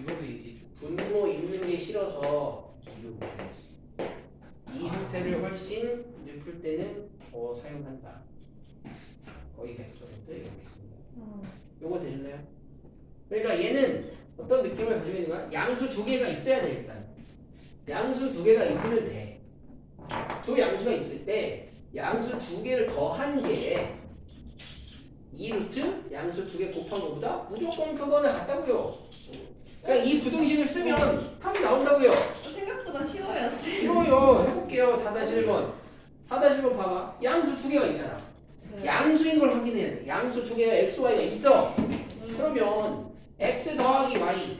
이거도 이제 분모 있는 게 싫어서 이 형태를 훨씬 이제 풀 때는 더 사용한다. 거의 100% 이렇게 씁니다. 요거 되셨나요? 그러니까 얘는 어떤 느낌을 가지고 있는 거야? 양수 두 개가 있어야 돼 일단. 양수 두 개가 있으면 돼. 두 양수가 있을 때 양수 두 개를 더한 게 2루트 양수 두 개 곱한 것보다 무조건 크거나 같다고요. 그러니까 이 부등식을 쓰면 답이 나온다고요. 생각보다 생각보다 쉬워요, 쌤. 쉬워요. 해볼게요. 4-1번. 4-1번 봐봐. 양수 두 개가 있잖아. 양수인 걸 확인해야 돼. 양수 두 개가 x, y가 있어. 그러면 x 더하기 y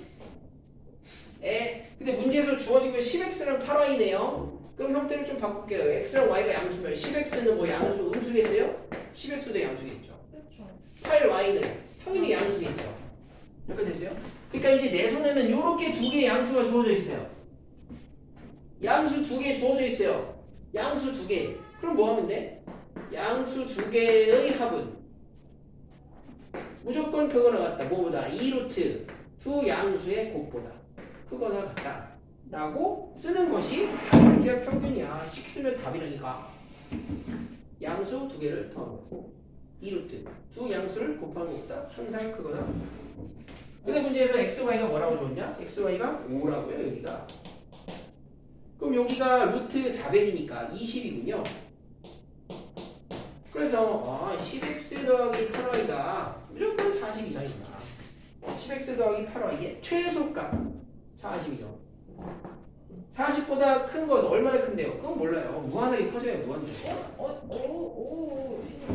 근데 문제에서 주어진 게 10x랑 8y네요. 그럼 형태를 좀 바꿀게요. x랑 y가 양수면 10x는 뭐 양수 음수겠어요? 10x도 양수겠죠. 그쵸. 8y는 당연히 양수겠죠. 이렇게 됐어요? 그러니까 이제 내 손에는 이렇게 두 개의 양수가 주어져 있어요. 양수 두 개 주어져 있어요. 양수 두 개. 그럼 뭐 하면 돼? 양수 두 개의 합은 무조건 그거나 같다. 뭐보다? 2루트 두 양수의 곱보다 크거나 같다 라고 쓰는 것이 기하 평균이야. 식 쓰면 답이라니까. 양수 두 개를 더하고 2루트 두 양수를 곱하는 것보다 항상 크거나 같다. 근데 문제에서 x, y가 뭐라고 줬냐? x, y가 5라고요 여기가. 그럼 여기가 루트 400이니까 20이군요. 그래서 10x 더하기 8y가 무조건 40 이상이다. 10x 더하기 8y의 최소값 40이죠. 40보다 큰 거 얼마나 큰데요? 그건 몰라요. 무한하게 커져요. 무한대로.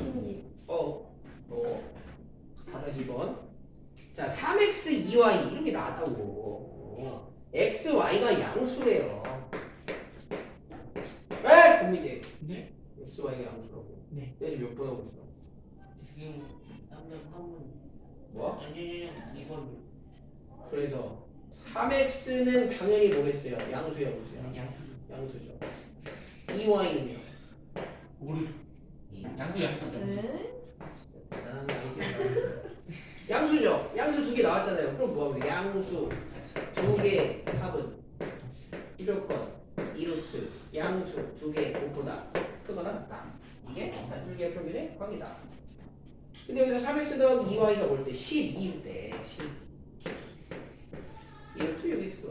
신기. 4-2번. 자, 3x 2y 이런 게 나왔다고. x, y가 양수래요. 왜? 본문제. 네. x, y가 양수라고. 네. 내가 지금 몇 번 하고 있어? 지금 한번 뭐? 아니요 이번 그래서 3x는 당연히 뭐겠어요? 양수야, 무수야? 양수죠. 양수죠. 2y는요? 모르죠. 양수죠. 네. 대단한 아이디어. 양수죠. 양수 두 개 나왔잖아요. 그럼 뭐 하면 양수 두 개 합은 무조건 2루트 양수 두 개 곱보다 크거나 같다. 이게 산술기하 평균의 관계다. 근데 여기서 3x 더하기 2y가 볼 때 12일 때 10. 2루트 6xy.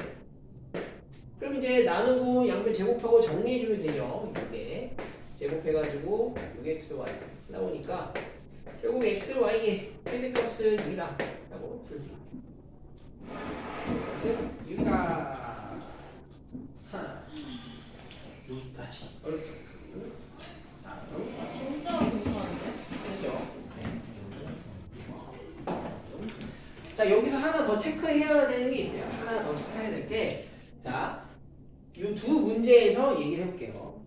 그럼 이제 나누고 양변 제곱하고 정리해주면 되죠. 이게 제곱해가지고 6xy 나오니까 결국 x, y의 최대값은 6이다 라고 쓸 수 있다. 그래서 6이다. 하나. 여기까지. 어렵죠? 다음. 진짜 괜찮은데? 그죠? 자, 여기서 하나 더 체크해야 되는 게 있어요. 하나 더 체크해야 될 게, 자, 이 두 문제에서 얘기를 해볼게요.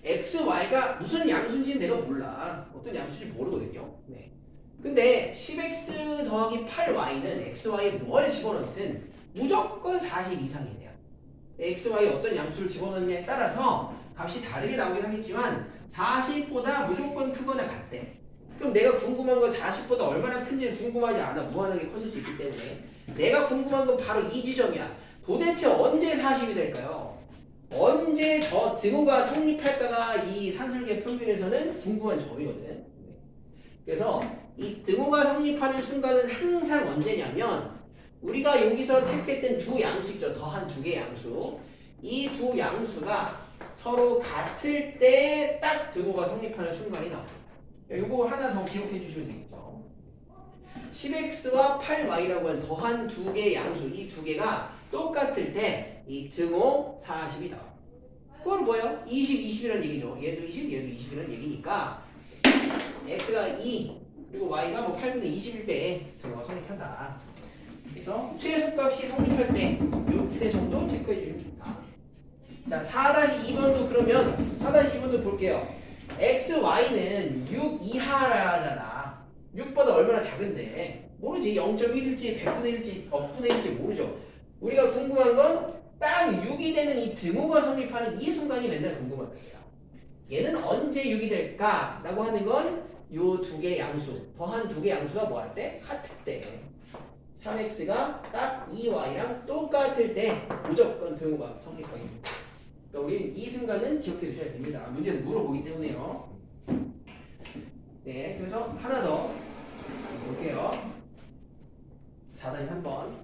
x, y가 무슨 양수인지는 내가 몰라. 어떤 양수인지 모르거든요. 네. 근데 10x 더하기 8y는 x, y에 뭘 집어넣든 무조건 40 이상이 돼요. x, y 어떤 양수를 집어넣느냐에 따라서 값이 다르게 나오긴 하겠지만 40보다 무조건 크거나 같대. 그럼 내가 궁금한 건 40보다 얼마나 큰지는 궁금하지 않아. 무한하게 커질 수 있기 때문에 내가 궁금한 건 바로 이 지점이야. 도대체 언제 40이 될까요? 언제 저 등호가 성립할까가 이 산술기하 평균에서는 궁금한 점이거든. 그래서 이 등호가 성립하는 순간은 항상 언제냐면 우리가 여기서 체크했던 두 양수 있죠. 더한 두 개의 양수. 이 두 양수가 서로 같을 때 딱 등호가 성립하는 순간이 나와요. 요거 하나 더 기억해 주시면 되겠죠. 10x와 8y라고 하는 더한 두 개의 양수, 이 두 개가 똑같을 때 이 등호 40이다. 그건 뭐예요? 20, 20이라는 얘기죠. 얘도 20, 얘도 20이라는 얘기니까 x가 2 그리고 y가 뭐 8분의 20일 때 등호가 성립한다. 그래서 최소값이 성립할 때 요때 정도 체크해 주시면 좋다. 자, 4-2번도 그러면 4-2번도 볼게요. x, y는 6 이하라잖아. 6보다 얼마나 작은데 모르지. 0.1일지 100분의 1일지 억분의 1일지 모르죠. 우리가 궁금한 건 딱 6이 되는 이 등호가 성립하는 이 순간이 맨날 궁금한 거야. 얘는 언제 6이 될까? 라고 하는 건 요 두 개 양수, 더한 두 개 양수가 뭐 할 때? 같을 때. 3x가 딱 2y랑 똑같을 때 무조건 등호가 성립하게 됩니다. 그러니까 우리는 이 순간은 기억해 두셔야 됩니다. 문제에서 물어보기 때문에요. 네, 그래서 하나 더 볼게요. 4-3번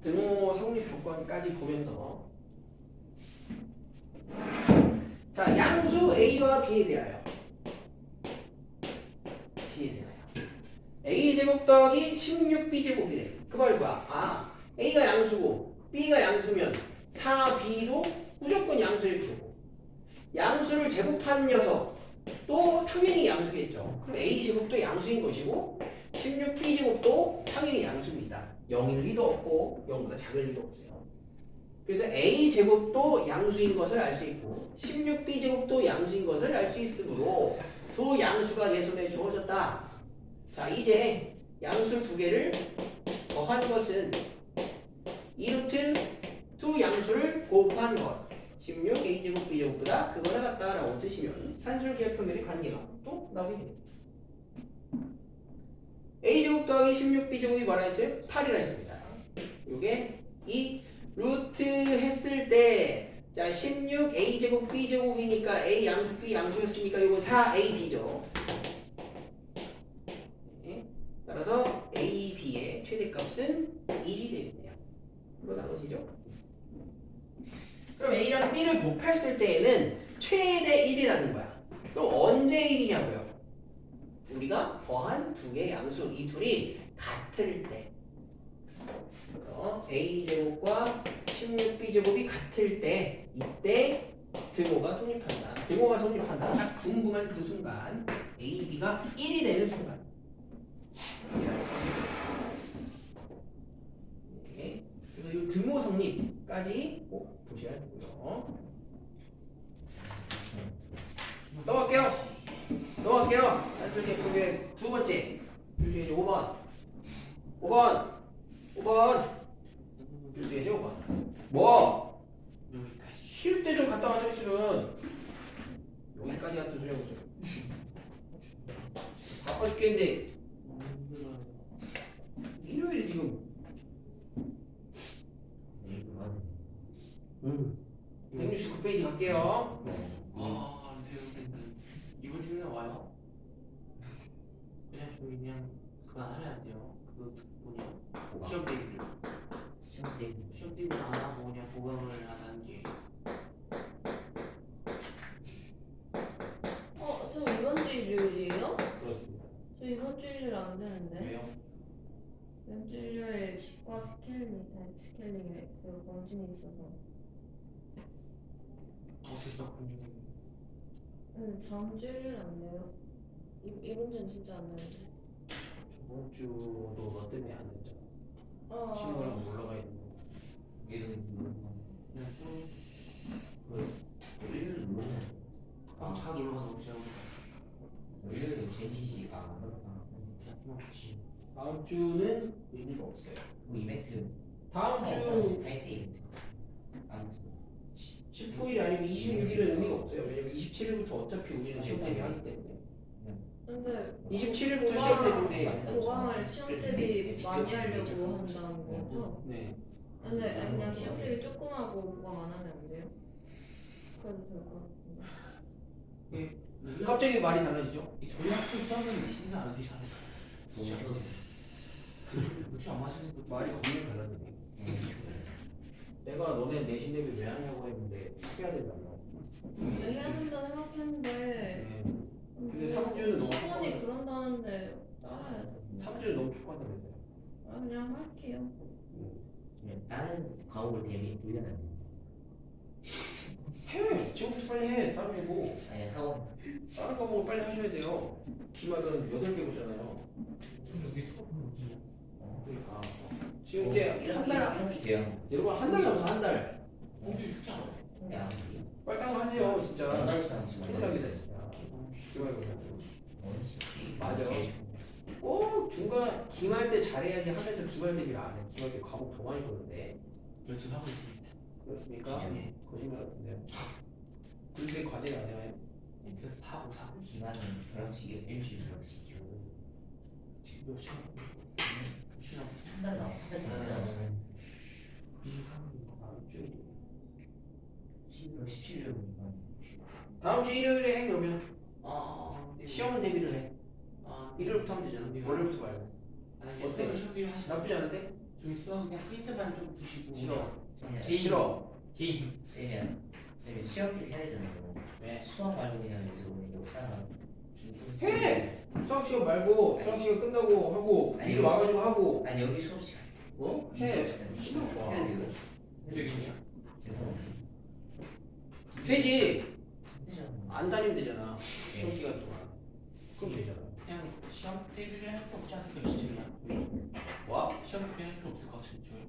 등호 성립 조건까지 보면서 자, 양수 A와 B에 대하여 A제곱 더하기 16B제곱이래. 그 말이 뭐야? 아, A가 양수고 B가 양수면 4b도 무조건 양수일 테고 양수를 제곱한 녀석 또 당연히 양수겠죠. 그럼 a제곱도 양수인 것이고 16b제곱도 당연히 양수입니다. 0일 리도 없고 0보다 작을 리도 없어요. 그래서 a제곱도 양수인 것을 알 수 있고 16b제곱도 양수인 것을 알 수 있으므로 두 양수가 내 손에 주어졌다. 자, 이제 양수 두 개를 더한 것은 2루트 두 양수를 곱한 것 16 a제곱 b제곱보다 그거나 같다라고 쓰시면 산술기하 평균의 관계가 또 나오게 됩니다. a제곱 더하기 16b제곱이 뭐라 했어요? 8이라 했습니다. 요게 이 루트 했을 때 자 16 a제곱 b제곱이니까 a 양수 b 양수였으니까 요거 4ab죠. 네. 따라서 ab의 최대값은 1이 되겠네요. 그로 나누시죠. 그럼 a랑 b를 곱했을 때에는 최대 1이라는 거야. 그럼 언제 1이냐고요? 우리가 더한 두 개의 양수 이 둘이 같을 때. 그래서 a제곱과 16b제곱이 같을 때 이때 등호가 성립한다. 등호가 성립한다. 딱 궁금한 그 순간 a, b가 1이 되는 순간. 네. 그래서 이 등호 성립까지 꼭 보셔야 되고요. 넘어갈게요. 나중에 보게 두 번째. 요즘에 이제 5번. 요즘에 5번. 뭐? 여기까지. 쉴 때 좀 갔다 와줘, 실은. 여기까지 갔다 소리 하고 있어. 바빠 죽겠는데. 힘들어요. 일요일에 지금. 169페이지 갈게요. 아, 배우겠는 이번 주에 와요? 그냥 저희 그냥 그거 하면 안 돼요. 그 뭐냐 시험 대비를 시험 대비 안 하고 그냥 보강을 하는 게 쌤 이번 주 일요일이에요? 그렇습니다. 저 이번 주 일요일 안 되는데. 왜요? 이번 주 일요일 치과 스케일링에 그 검진이 있어서. 어땠었군요. 응, 다음 주 일요일 안 돼요. 이번 주는 진짜 안 되는데. 저번 주도 너 때문에 안 됐잖아. 친구랑 놀러 가 있는 거. 그냥 다 놀러 가서 먹자. 다음 주는 의미가 없어요. 다음 주 19일 아니면 26일은 의미가 없어요. 왜냐면 27일부터 어차피 우리는 시험 대비 하기 때문에. 근데 27일부터 시험 대비인데. 보강을 시험 대비 많이 하려고 한다는 거죠? 네. 근데 그냥 시험 대비 조금 하고 보강 안 하면 안 돼요? 그래도 될 것 같은데. 갑자기 말이 달라지죠? 저희 학교 수학은 내신이 안 되지 않을까요? 그렇죠 안 맞으는 거 말이 겁나 달라지네. 내가 너네 내신 대비 왜 하냐고 했는데 해야 된다며. 근데 해야 된다 생각했는데. 네. 근데 3주는 너무 수원이 촉박하다. 그런다는데 따라야 돼. 3주는 너무 촉박하다면서요. 아 그냥 할게요. 다른 과목을 대비하면 해! 지금부터 빨리 해! 다른 거고. 아니 학원 다른 과목을 빨리 하셔야 돼요. 기말은 8개 보잖아요. 여기 수업은 없지. 그러니까. 지금 이제 한 달, 이렇게 제한 여러분 한 달 남았어, 한 달. 공부 쉽지 않아. 근데 안 돼요. 빨리 딴거 하세요, 진짜. 원달성 지금 큰일 납니다, 진짜. 집중하고 그냥. 원시 맞아. 꼭 중간 기말 때 잘해야지 하면서 기말 대비를 안 해. 기말 때 과목 더 많이 보는데. 열심히 하고 있습니다. 그렇습니까? 기존에. 거짓말 같은데요. 그렇게 과제를 안 해요. 그래서 사고 기간은 벼락치기 일주일 벼락치기 지금 몇 시간? 몇 시간? 한달 남았어요. 23분. 다음 주. 11월 17일 보니까 다음 주 일요일에 해, 그러면. 네. 시험 대비를 해. 일요일부터 하면 되잖아. 네. 월요일부터 말고. 아니 어때? 어때? 시험이 하시. 나쁘지 않은데? 저희 수학 그냥 프린트만 좀 주시고. 싫어. 개인. 싫어. 개인. 왜냐면 시험들 해야 되잖아요. 왜? 수학 말고 그냥 여기서 오는 게 없잖아. 해! 수학 시간 말고 수학 시간 끝나고 하고 아니, 미리 와가지고 하고 아니 여기 수업 시간 어? 이 수업 해. 시간 시간 좋아. 해야 돼요. 여기냐? 죄송합니다. 되지. 되잖아. 안 다니면 되잖아. 시험 기간 동안. 그럼 되잖아. 그냥 시험 대비를 할 필요 없지 않을까요, 진짜 그냥? 뭐? 시험 대비 할 필요 없을 것 같은데 저희.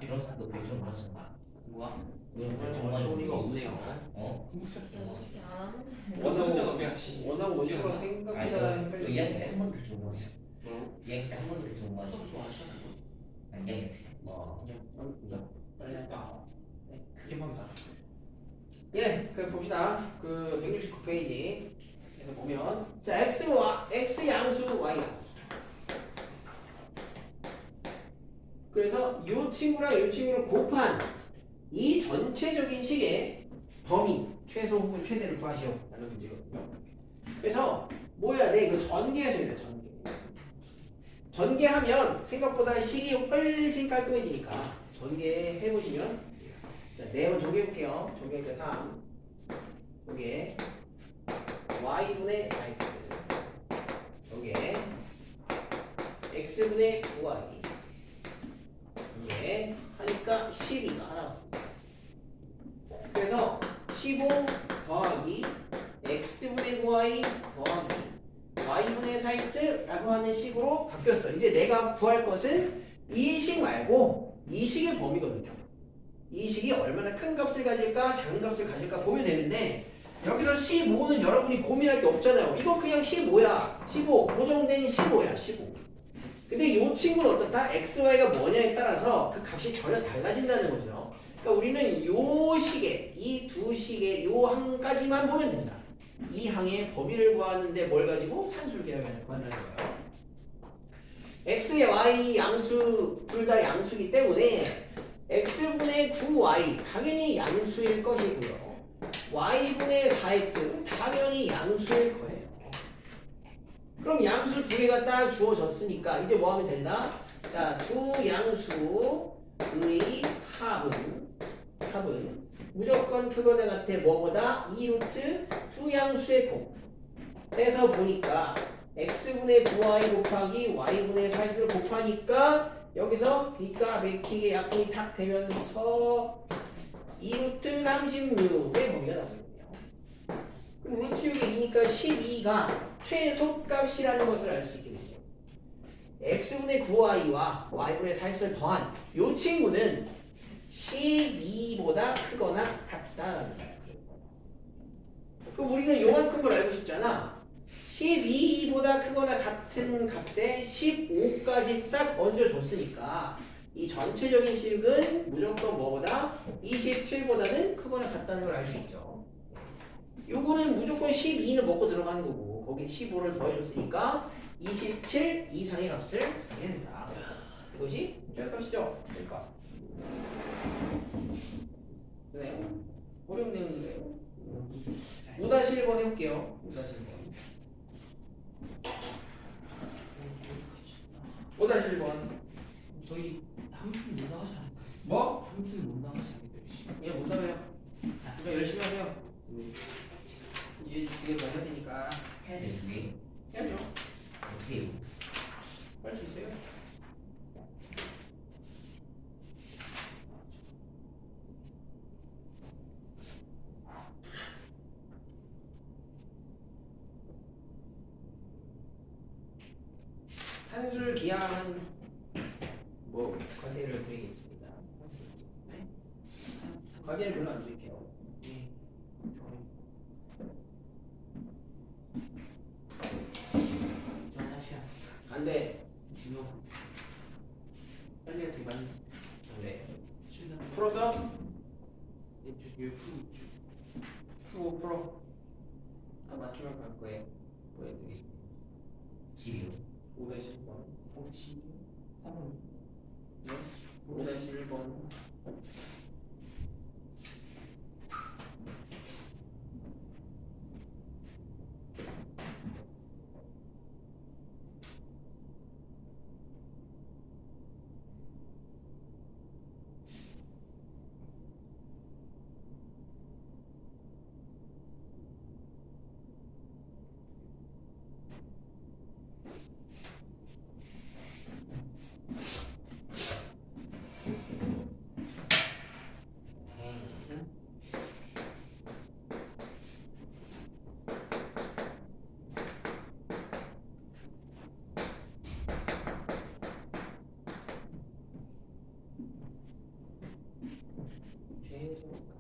이런 사도 별점 맞아. 뭐가? 정말 소리가 없네요. 어? 무슨 어떻게 안 하는 워낙 어쩌고 배웠지. 워낙 원주가 생각보다 이학년 헷갈리네. 때한 번도 별점 맞아. 뭐라고? 2학년 때한 번도 별점 맞아. 수업 좋아하시잖아요. 아니 2학년 때. 뭐. 빨리 할까? 아, 그게 막 나갔어요. 예, 그 봅시다. 그 169페이지. 에서 보면 자, x와 x 양수 y 양수. 그래서 이 친구랑 이 친구를 곱한 이 전체적인 식의 범위 최소 혹은 최대를 구하시오 라는 문제거든요. 그래서 뭐 해야 돼? 이거 전개하셔야 돼. 전개하면 생각보다 식이 훨씬 깔끔해지니까 전개해보시면 자, 내용 전개해볼게요. 전개할 때 3 여기에 y분의 4x 여기에 x분의 9y 이게 하니까 12가 나왔습니다. 그래서 15 더하기 x분의 9y 더하기 y분의 4x라고 하는 식으로 바뀌었어. 이제 내가 구할 것은 이 식 말고 이 식의 범위거든요. 이 식이 얼마나 큰 값을 가질까 작은 값을 가질까 보면 되는데 여기서 15는 여러분이 고민할 게 없잖아요. 이거 그냥 15야. 15 고정된 15야. 15. 근데 이 친구는 어떻다? xy가 뭐냐에 따라서 그 값이 전혀 달라진다는 거죠. 그러니까 우리는 요 식에 이 두 식의 요 한 가지만 보면 된다. 이 항의 범위를 구하는데 뭘 가지고? 산술계를 가지고 구하는 거예요. x의 y 양수 둘 다 양수이기 때문에 x분의 9y 당연히 양수일 것이고요. y분의 4x 당연히 양수일 거예요. 그럼 양수 두 개가 딱 주어졌으니까 이제 뭐 하면 된다? 자, 두 양수의 합은 무조건 그거나 같아. 뭐보다 2루트 두 양수의 곱 해서 보니까 x분의 9y 곱하기 y분의 4x를 곱하니까 여기서 기가 막히게 약분이 탁 되면서 2루트 36의 범위가 나오거든요. 그럼 루트 6이 2니까 12가 최소값이라는 것을 알 수 있게 되죠. x분의 9y와 y분의 4x를 더한 이 친구는 12보다 크거나 같다라는 거예요. 그럼 우리는 요만큼을 알고 싶잖아. 12보다 크거나 같은 값에 15까지 싹 얹어줬으니까 이 전체적인 식은 무조건 뭐보다 27보다는 크거나 같다는 걸 알 수 있죠. 요거는 무조건 12는 먹고 들어가는 거고 거기 15를 더해줬으니까 27 이상의 값을 갖게 된다. 이것이 최소값이죠. 그러니까 네. 어려운 내용인데요. 5-1번 해볼게요. 5-1번. 5-1번. 저희 한푼 못 나가지 않을까요? 뭐? 한푼 못 나가지 않을까요? 예, 못 나가요. 그러니까 열심히 하세요. 이제 두 개 더 해야 되니까 해야 돼, 두 개. 해야죠. 어떻게 해요? 할 수 있어요. 산술 기하한 뭐 과제를 드리겠습니다. 네? 과제를 별로 안 드릴게요. 네. 저는 한 시간. 안 돼. 지금 빨리가 되게 많이 안 돼. 출연. 풀어서 왜 풀고 있죠? 풀고 풀어. 다 맞추면 갈 거예요. 보내드리겠습니다. 12요. 5-1번. 혹시 3번 5-1번. 보여주니까.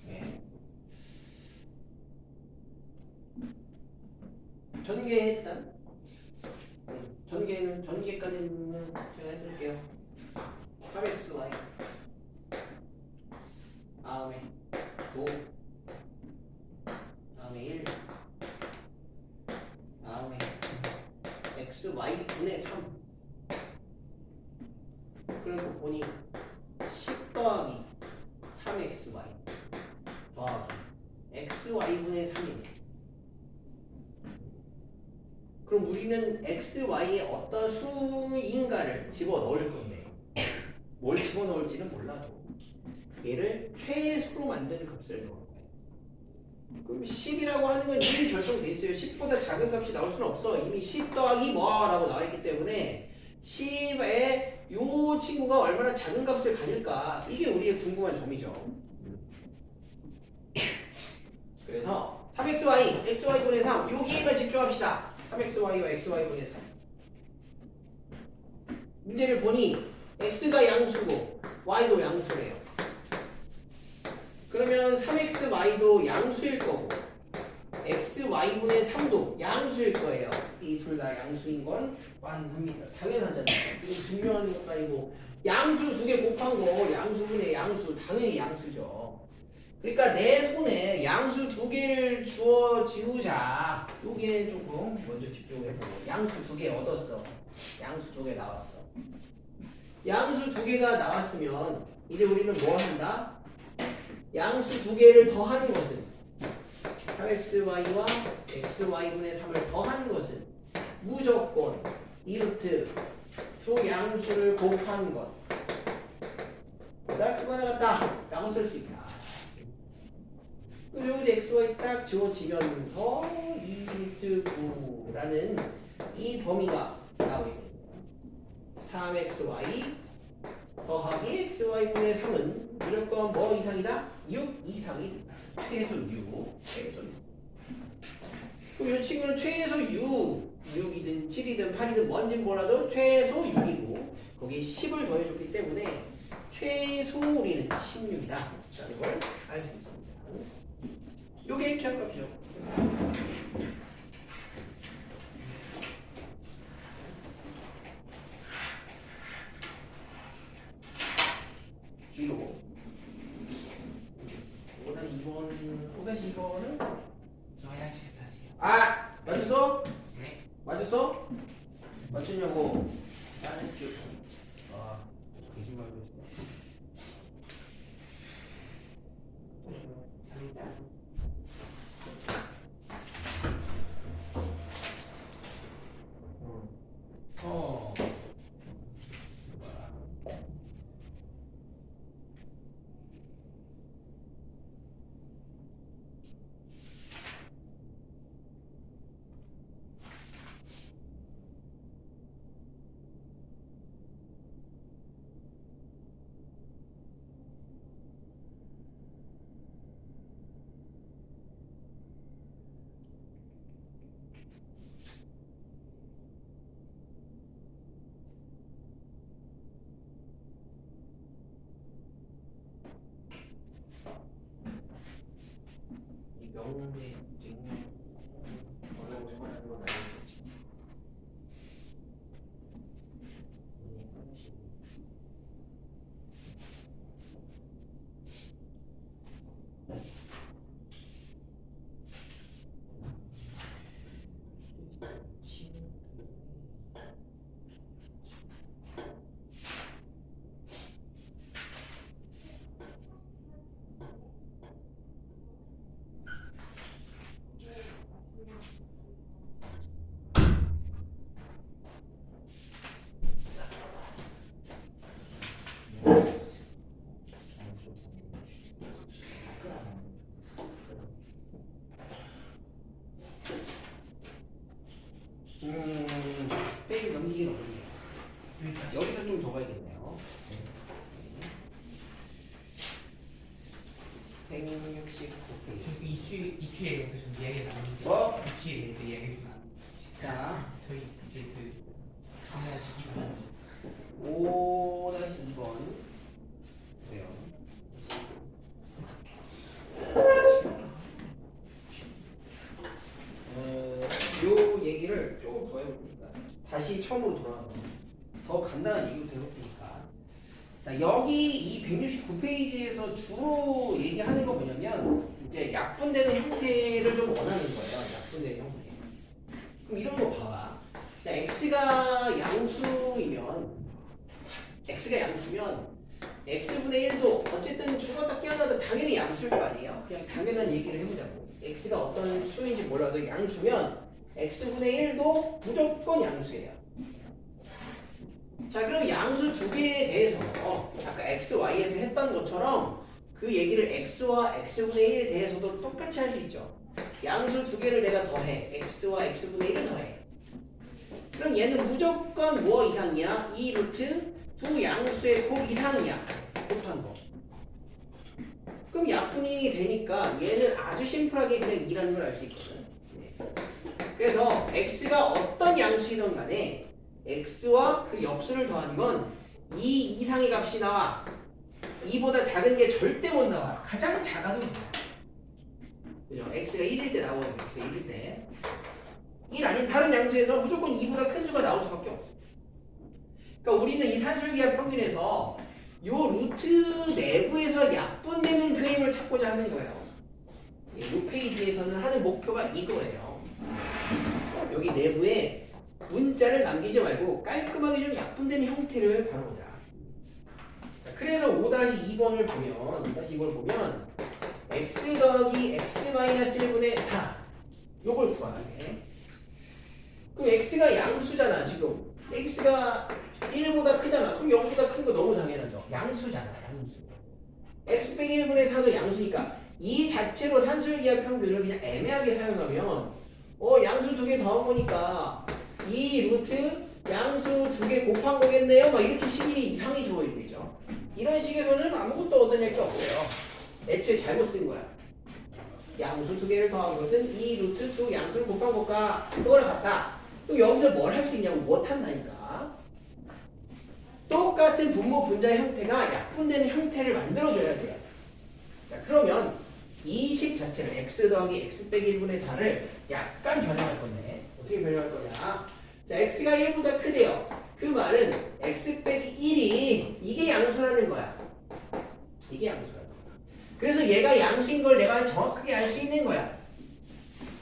네. 전개 일단 전개까지는 제가 해드릴게요. 3xy 다음에 9 다음에 1 다음에 xy 분의 3 그리고 보니 10 더하기 3xy 더하기 xy 분의 3이네. 그럼 우리는 xy에 어떤 수인가를 집어넣을 건데 뭘 집어넣을지는 몰라도 얘를 최소로 만드는 값을 넣을 거예요. 그럼 10이라고 하는 건 이미 결정돼 있어요. 10보다 작은 값이 나올 수는 없어. 이미 10 더하기 뭐라고 나와 있기 때문에 10에 요 친구가 얼마나 작은 값을 가질까, 이게 우리의 궁금한 점이죠. 그래서 3xy, xy분의 3 여기에만 집중합시다. 3xy와 xy분의 3 문제를 보니 x가 양수고 y도 양수래요. 그러면 3xy도 양수일 거고 xy분의 3도 양수일 거예요. 이 둘 다 양수인 건 완합니다. 당연하잖아요. 이거 증명하는 것도 아니고 양수 두 개 곱한 거 양수분의 양수 당연히 양수죠. 그러니까 내 손에 양수 두 개를 주어 지우자. 요게 조금 먼저 집중을 해보고 양수 두 개 얻었어. 양수 두 개 나왔어. 양수 두 개가 나왔으면 이제 우리는 뭐 한다? 양수 두 개를 더하는 것은 3xy와 xy분의 3을 더하는 것은 무조건 2루트 두 양수를 곱하는 것 보다 크거나 같다 라고 쓸 수 있다. 그리고 이제 xy 딱 지워지면서 2루트 9라는 이 범위가 나오게 됩니다. 3xy 더하기 xy분의 3은 무조건 뭐 이상이다? 6 이상이 된다. 최소 6. 최소 6. 그럼 이 친구는 최소 6. 6이든 7이든 8이든 뭔진 몰라도 최소 6이고 거기에 10을 더해줬기 때문에 최소 우리는 16이다. 라는 걸 알 수 있습니다. 요게 최소값이죠. G로 5-2번은 저야 제다리요. 아! 맞았어? 네. 맞았어? 맞췄냐고? 나는 쭉. 아, 거짓말도 했어. 어. 명문의 증명 어려운 말하는 건 아니겠지. 페이지 넘기긴 어렵네요. 여기서 좀 더 가야겠네요. 169페이지. 이 큐에 대해서 좀 이야기 나누는데 뭐? 이 큐에 대해서 이야기 좀 나누. 자, 저희 이제 그 강의하시기가 5-2번. 왜요? 요 얘기를 조금 더 해볼게니까 다시 처음으로 돌아가서 더 간단한 얘기부터 해볼테니까. 자, 여기 이 169페이지에서 주로 얘기하는 거 뭐냐면 이제 약분되는 형태를 좀 원하는 거예요. 약분되는 형태. 그럼 이런 거 봐봐. 자, x가 양수면 x분의 1도 어쨌든 죽었다 깨어나도 당연히 양수일 거 아니에요? 그냥 당연한 얘기를 해보자고. x가 어떤 수인지 몰라도 양수면 x분의 1도 무조건 양수예요. 자, 그럼 양수 두 개에 대해서 아까 x, y에서 했던 것처럼 그 얘기를 x와 x분의 1에 대해서도 똑같이 할 수 있죠. 양수 두 개를 내가 더해. x와 x분의 1을 더해. 그럼 얘는 무조건 뭐 이상이야? 2 루트 두 양수의 곱 이상이야. 곱한 거. 그럼 약분이 되니까 얘는 아주 심플하게 그냥 2라는 걸 알 수 있거든. 네. 그래서 x가 어떤 양수이든 간에 x와 그 역수를 더한 건 2 이상의 값이 나와. 2보다 작은 게 절대 못 나와. 가장 작아도 돼요. 그죠? x가 1일 때 나오는 거. x가 1일 때. 1 아닌 다른 양수에서 무조건 2보다 큰 수가 나올 수밖에 없어. 그러니까 우리는 이 산술기하 평균에서 요 루트 내부에서 약분되는 그림을 찾고자 하는 거예요. 이 페이지에서는 하는 목표가 이거예요. 여기 내부에 문자를 남기지 말고 깔끔하게 좀 약분된 형태를 바라보자. 그래서 5-2번을 보면 5-2번을 보면 x 더하기 x-1분의 4 요걸 구하게. 그럼 x가 양수잖아. 지금 x가 1보다 크잖아. 그럼 0보다 큰 거 너무 당연하죠. 양수잖아. 양수. x 빼기 1분의 4도 양수니까 이 자체로 산술기하 평균을 그냥 애매하게 사용하면 양수 두 개 더한 거니까 이 루트 양수 두 개 곱한 거겠네요. 막 이렇게 식이 이상해져 보이죠. 이런 식에서는 아무것도 얻어낼 게 없어요. 애초에 잘못 쓴 거야. 양수 두 개를 더한 것은 이 루트 두 양수를 곱한 것과 그거랑 같다. 그럼 여기서 뭘 할 수 있냐고 못한다니까. 똑같은 분모 분자 형태가 약분되는 형태를 만들어줘야 돼요. 자, 그러면 이 식 자체를 x 더하기 x 빼기 1분의 4를 약간 변형할 건데 어떻게 변형할 거냐. 자, x가 1보다 크대요. 그 말은 x 빼기 1이 이게 양수라는 거야. 이게 양수라는 거야. 그래서 얘가 양수인 걸 내가 정확하게 알 수 있는 거야.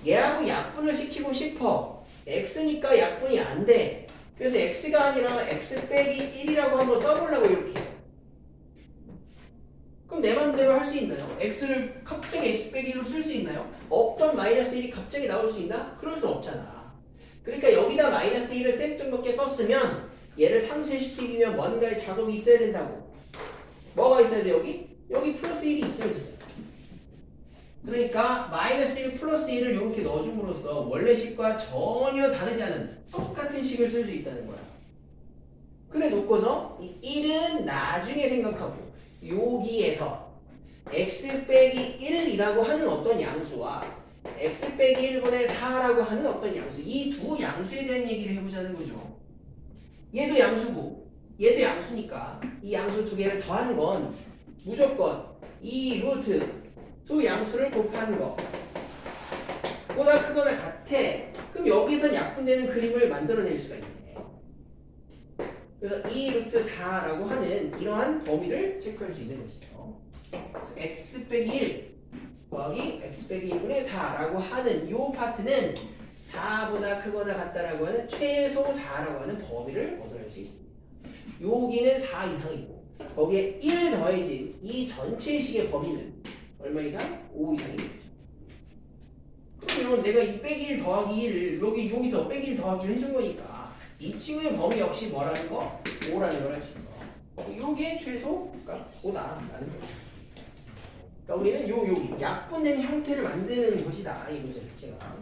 얘하고 약분을 시키고 싶어. x니까 약분이 안 돼. 그래서 x가 아니라 x 빼기 1이라고 한번 써보려고 이렇게. 그럼 내 맘대로 할 수 있나요? x를 갑자기 x 빼기 1로 쓸 수 있나요? 없던 마이너스 1이 갑자기 나올 수 있나? 그럴 수 없잖아. 그러니까 여기다 마이너스 1을 생뚱맞게 썼으면 얘를 상쇄시키면 뭔가의 작업이 있어야 된다고. 뭐가 있어야 돼 여기? 여기 플러스 1이 있으면 돼. 그러니까 마이너스 1 플러스 1을 이렇게 넣어줌으로써 원래 식과 전혀 다르지 않은 똑같은 식을 쓸 수 있다는 거야. 그래 놓고서 이 1은 나중에 생각하고 여기에서 x 빼기 1이라고 하는 어떤 양수와 x 빼기 1분의 4라고 하는 어떤 양수, 이 두 양수에 대한 얘기를 해보자는 거죠. 얘도 양수고 얘도 양수니까 이 양수 두 개를 더하는 건 무조건 이 루트 두 양수를 곱하는 거 보다 크거나 같아. 그럼 여기선 약분되는 그림을 만들어낼 수가 있네. 그래서 이 루트 4라고 하는 이러한 범위를 체크할 수 있는 것이죠. 그래서 x 빼기 1 더하기 x 빼기 1분의 4라고 하는 이 파트는 4보다 크거나 같다라고 하는 최소 4라고 하는 범위를 얻어낼 수 있습니다. 여기는 4 이상이고 거기에 1 더해진 이 전체식의 범위는 얼마 이상? 5 이상이겠죠. 그러면 내가 이 빼기 1 더하기 1 여기서 빼기 1 더하기 1 해준 거니까 이 친구의 범위 역시 뭐라는 거? 5라는 걸 할 수 있어. 요게 최소가 5다라는 거죠. 그러니까 우리는 여기 약분된 형태를 만드는 것이다. 이 문제 자체가.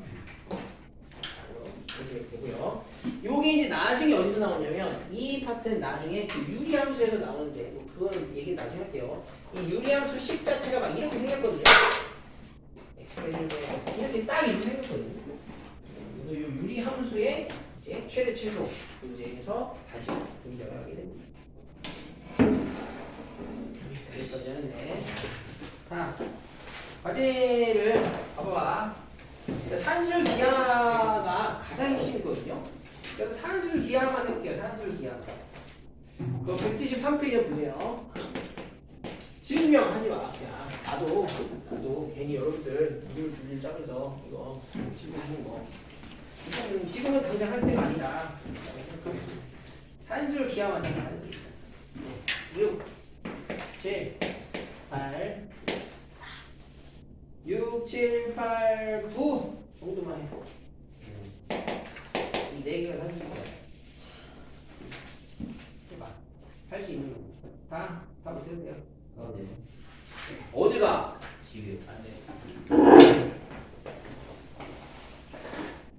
보시면 되고요. 요게 이제 나중에 어디서 나오냐면 이 파트는 나중에 그 유리함수에서 나오는데 그거는 얘기 나중에 할게요. 이 유리함수 10 자체가 막 이렇게 생겼거든요. 이렇게 딱 이렇게 생겼거든요. 그래서 이 유리함수의 이제 최대 최소 문제에서 다시 등장을 하게 됩니다. 여기까지 하는데, 자 과제를 봐봐. 산술 기하가 가장 핵심이거든요. 그래서 산술 기하만 해볼게요. 산술 기하. 그 173페이지 보세요. 증명하지 마. 그냥 나도 괜히 여러분들 둘 짜면서 이거 찍어주는 거. 지금은 당장 할 때가 아니다. 산술 기하만 해. 산술. 6, 7, 8, 6, 7, 8, 9 정도만 해. 이 4개가 산술 기하. 해봐. 할 수 있는 거. 다 못해도 돼요. 네. 어디가? 집이요. 안 돼.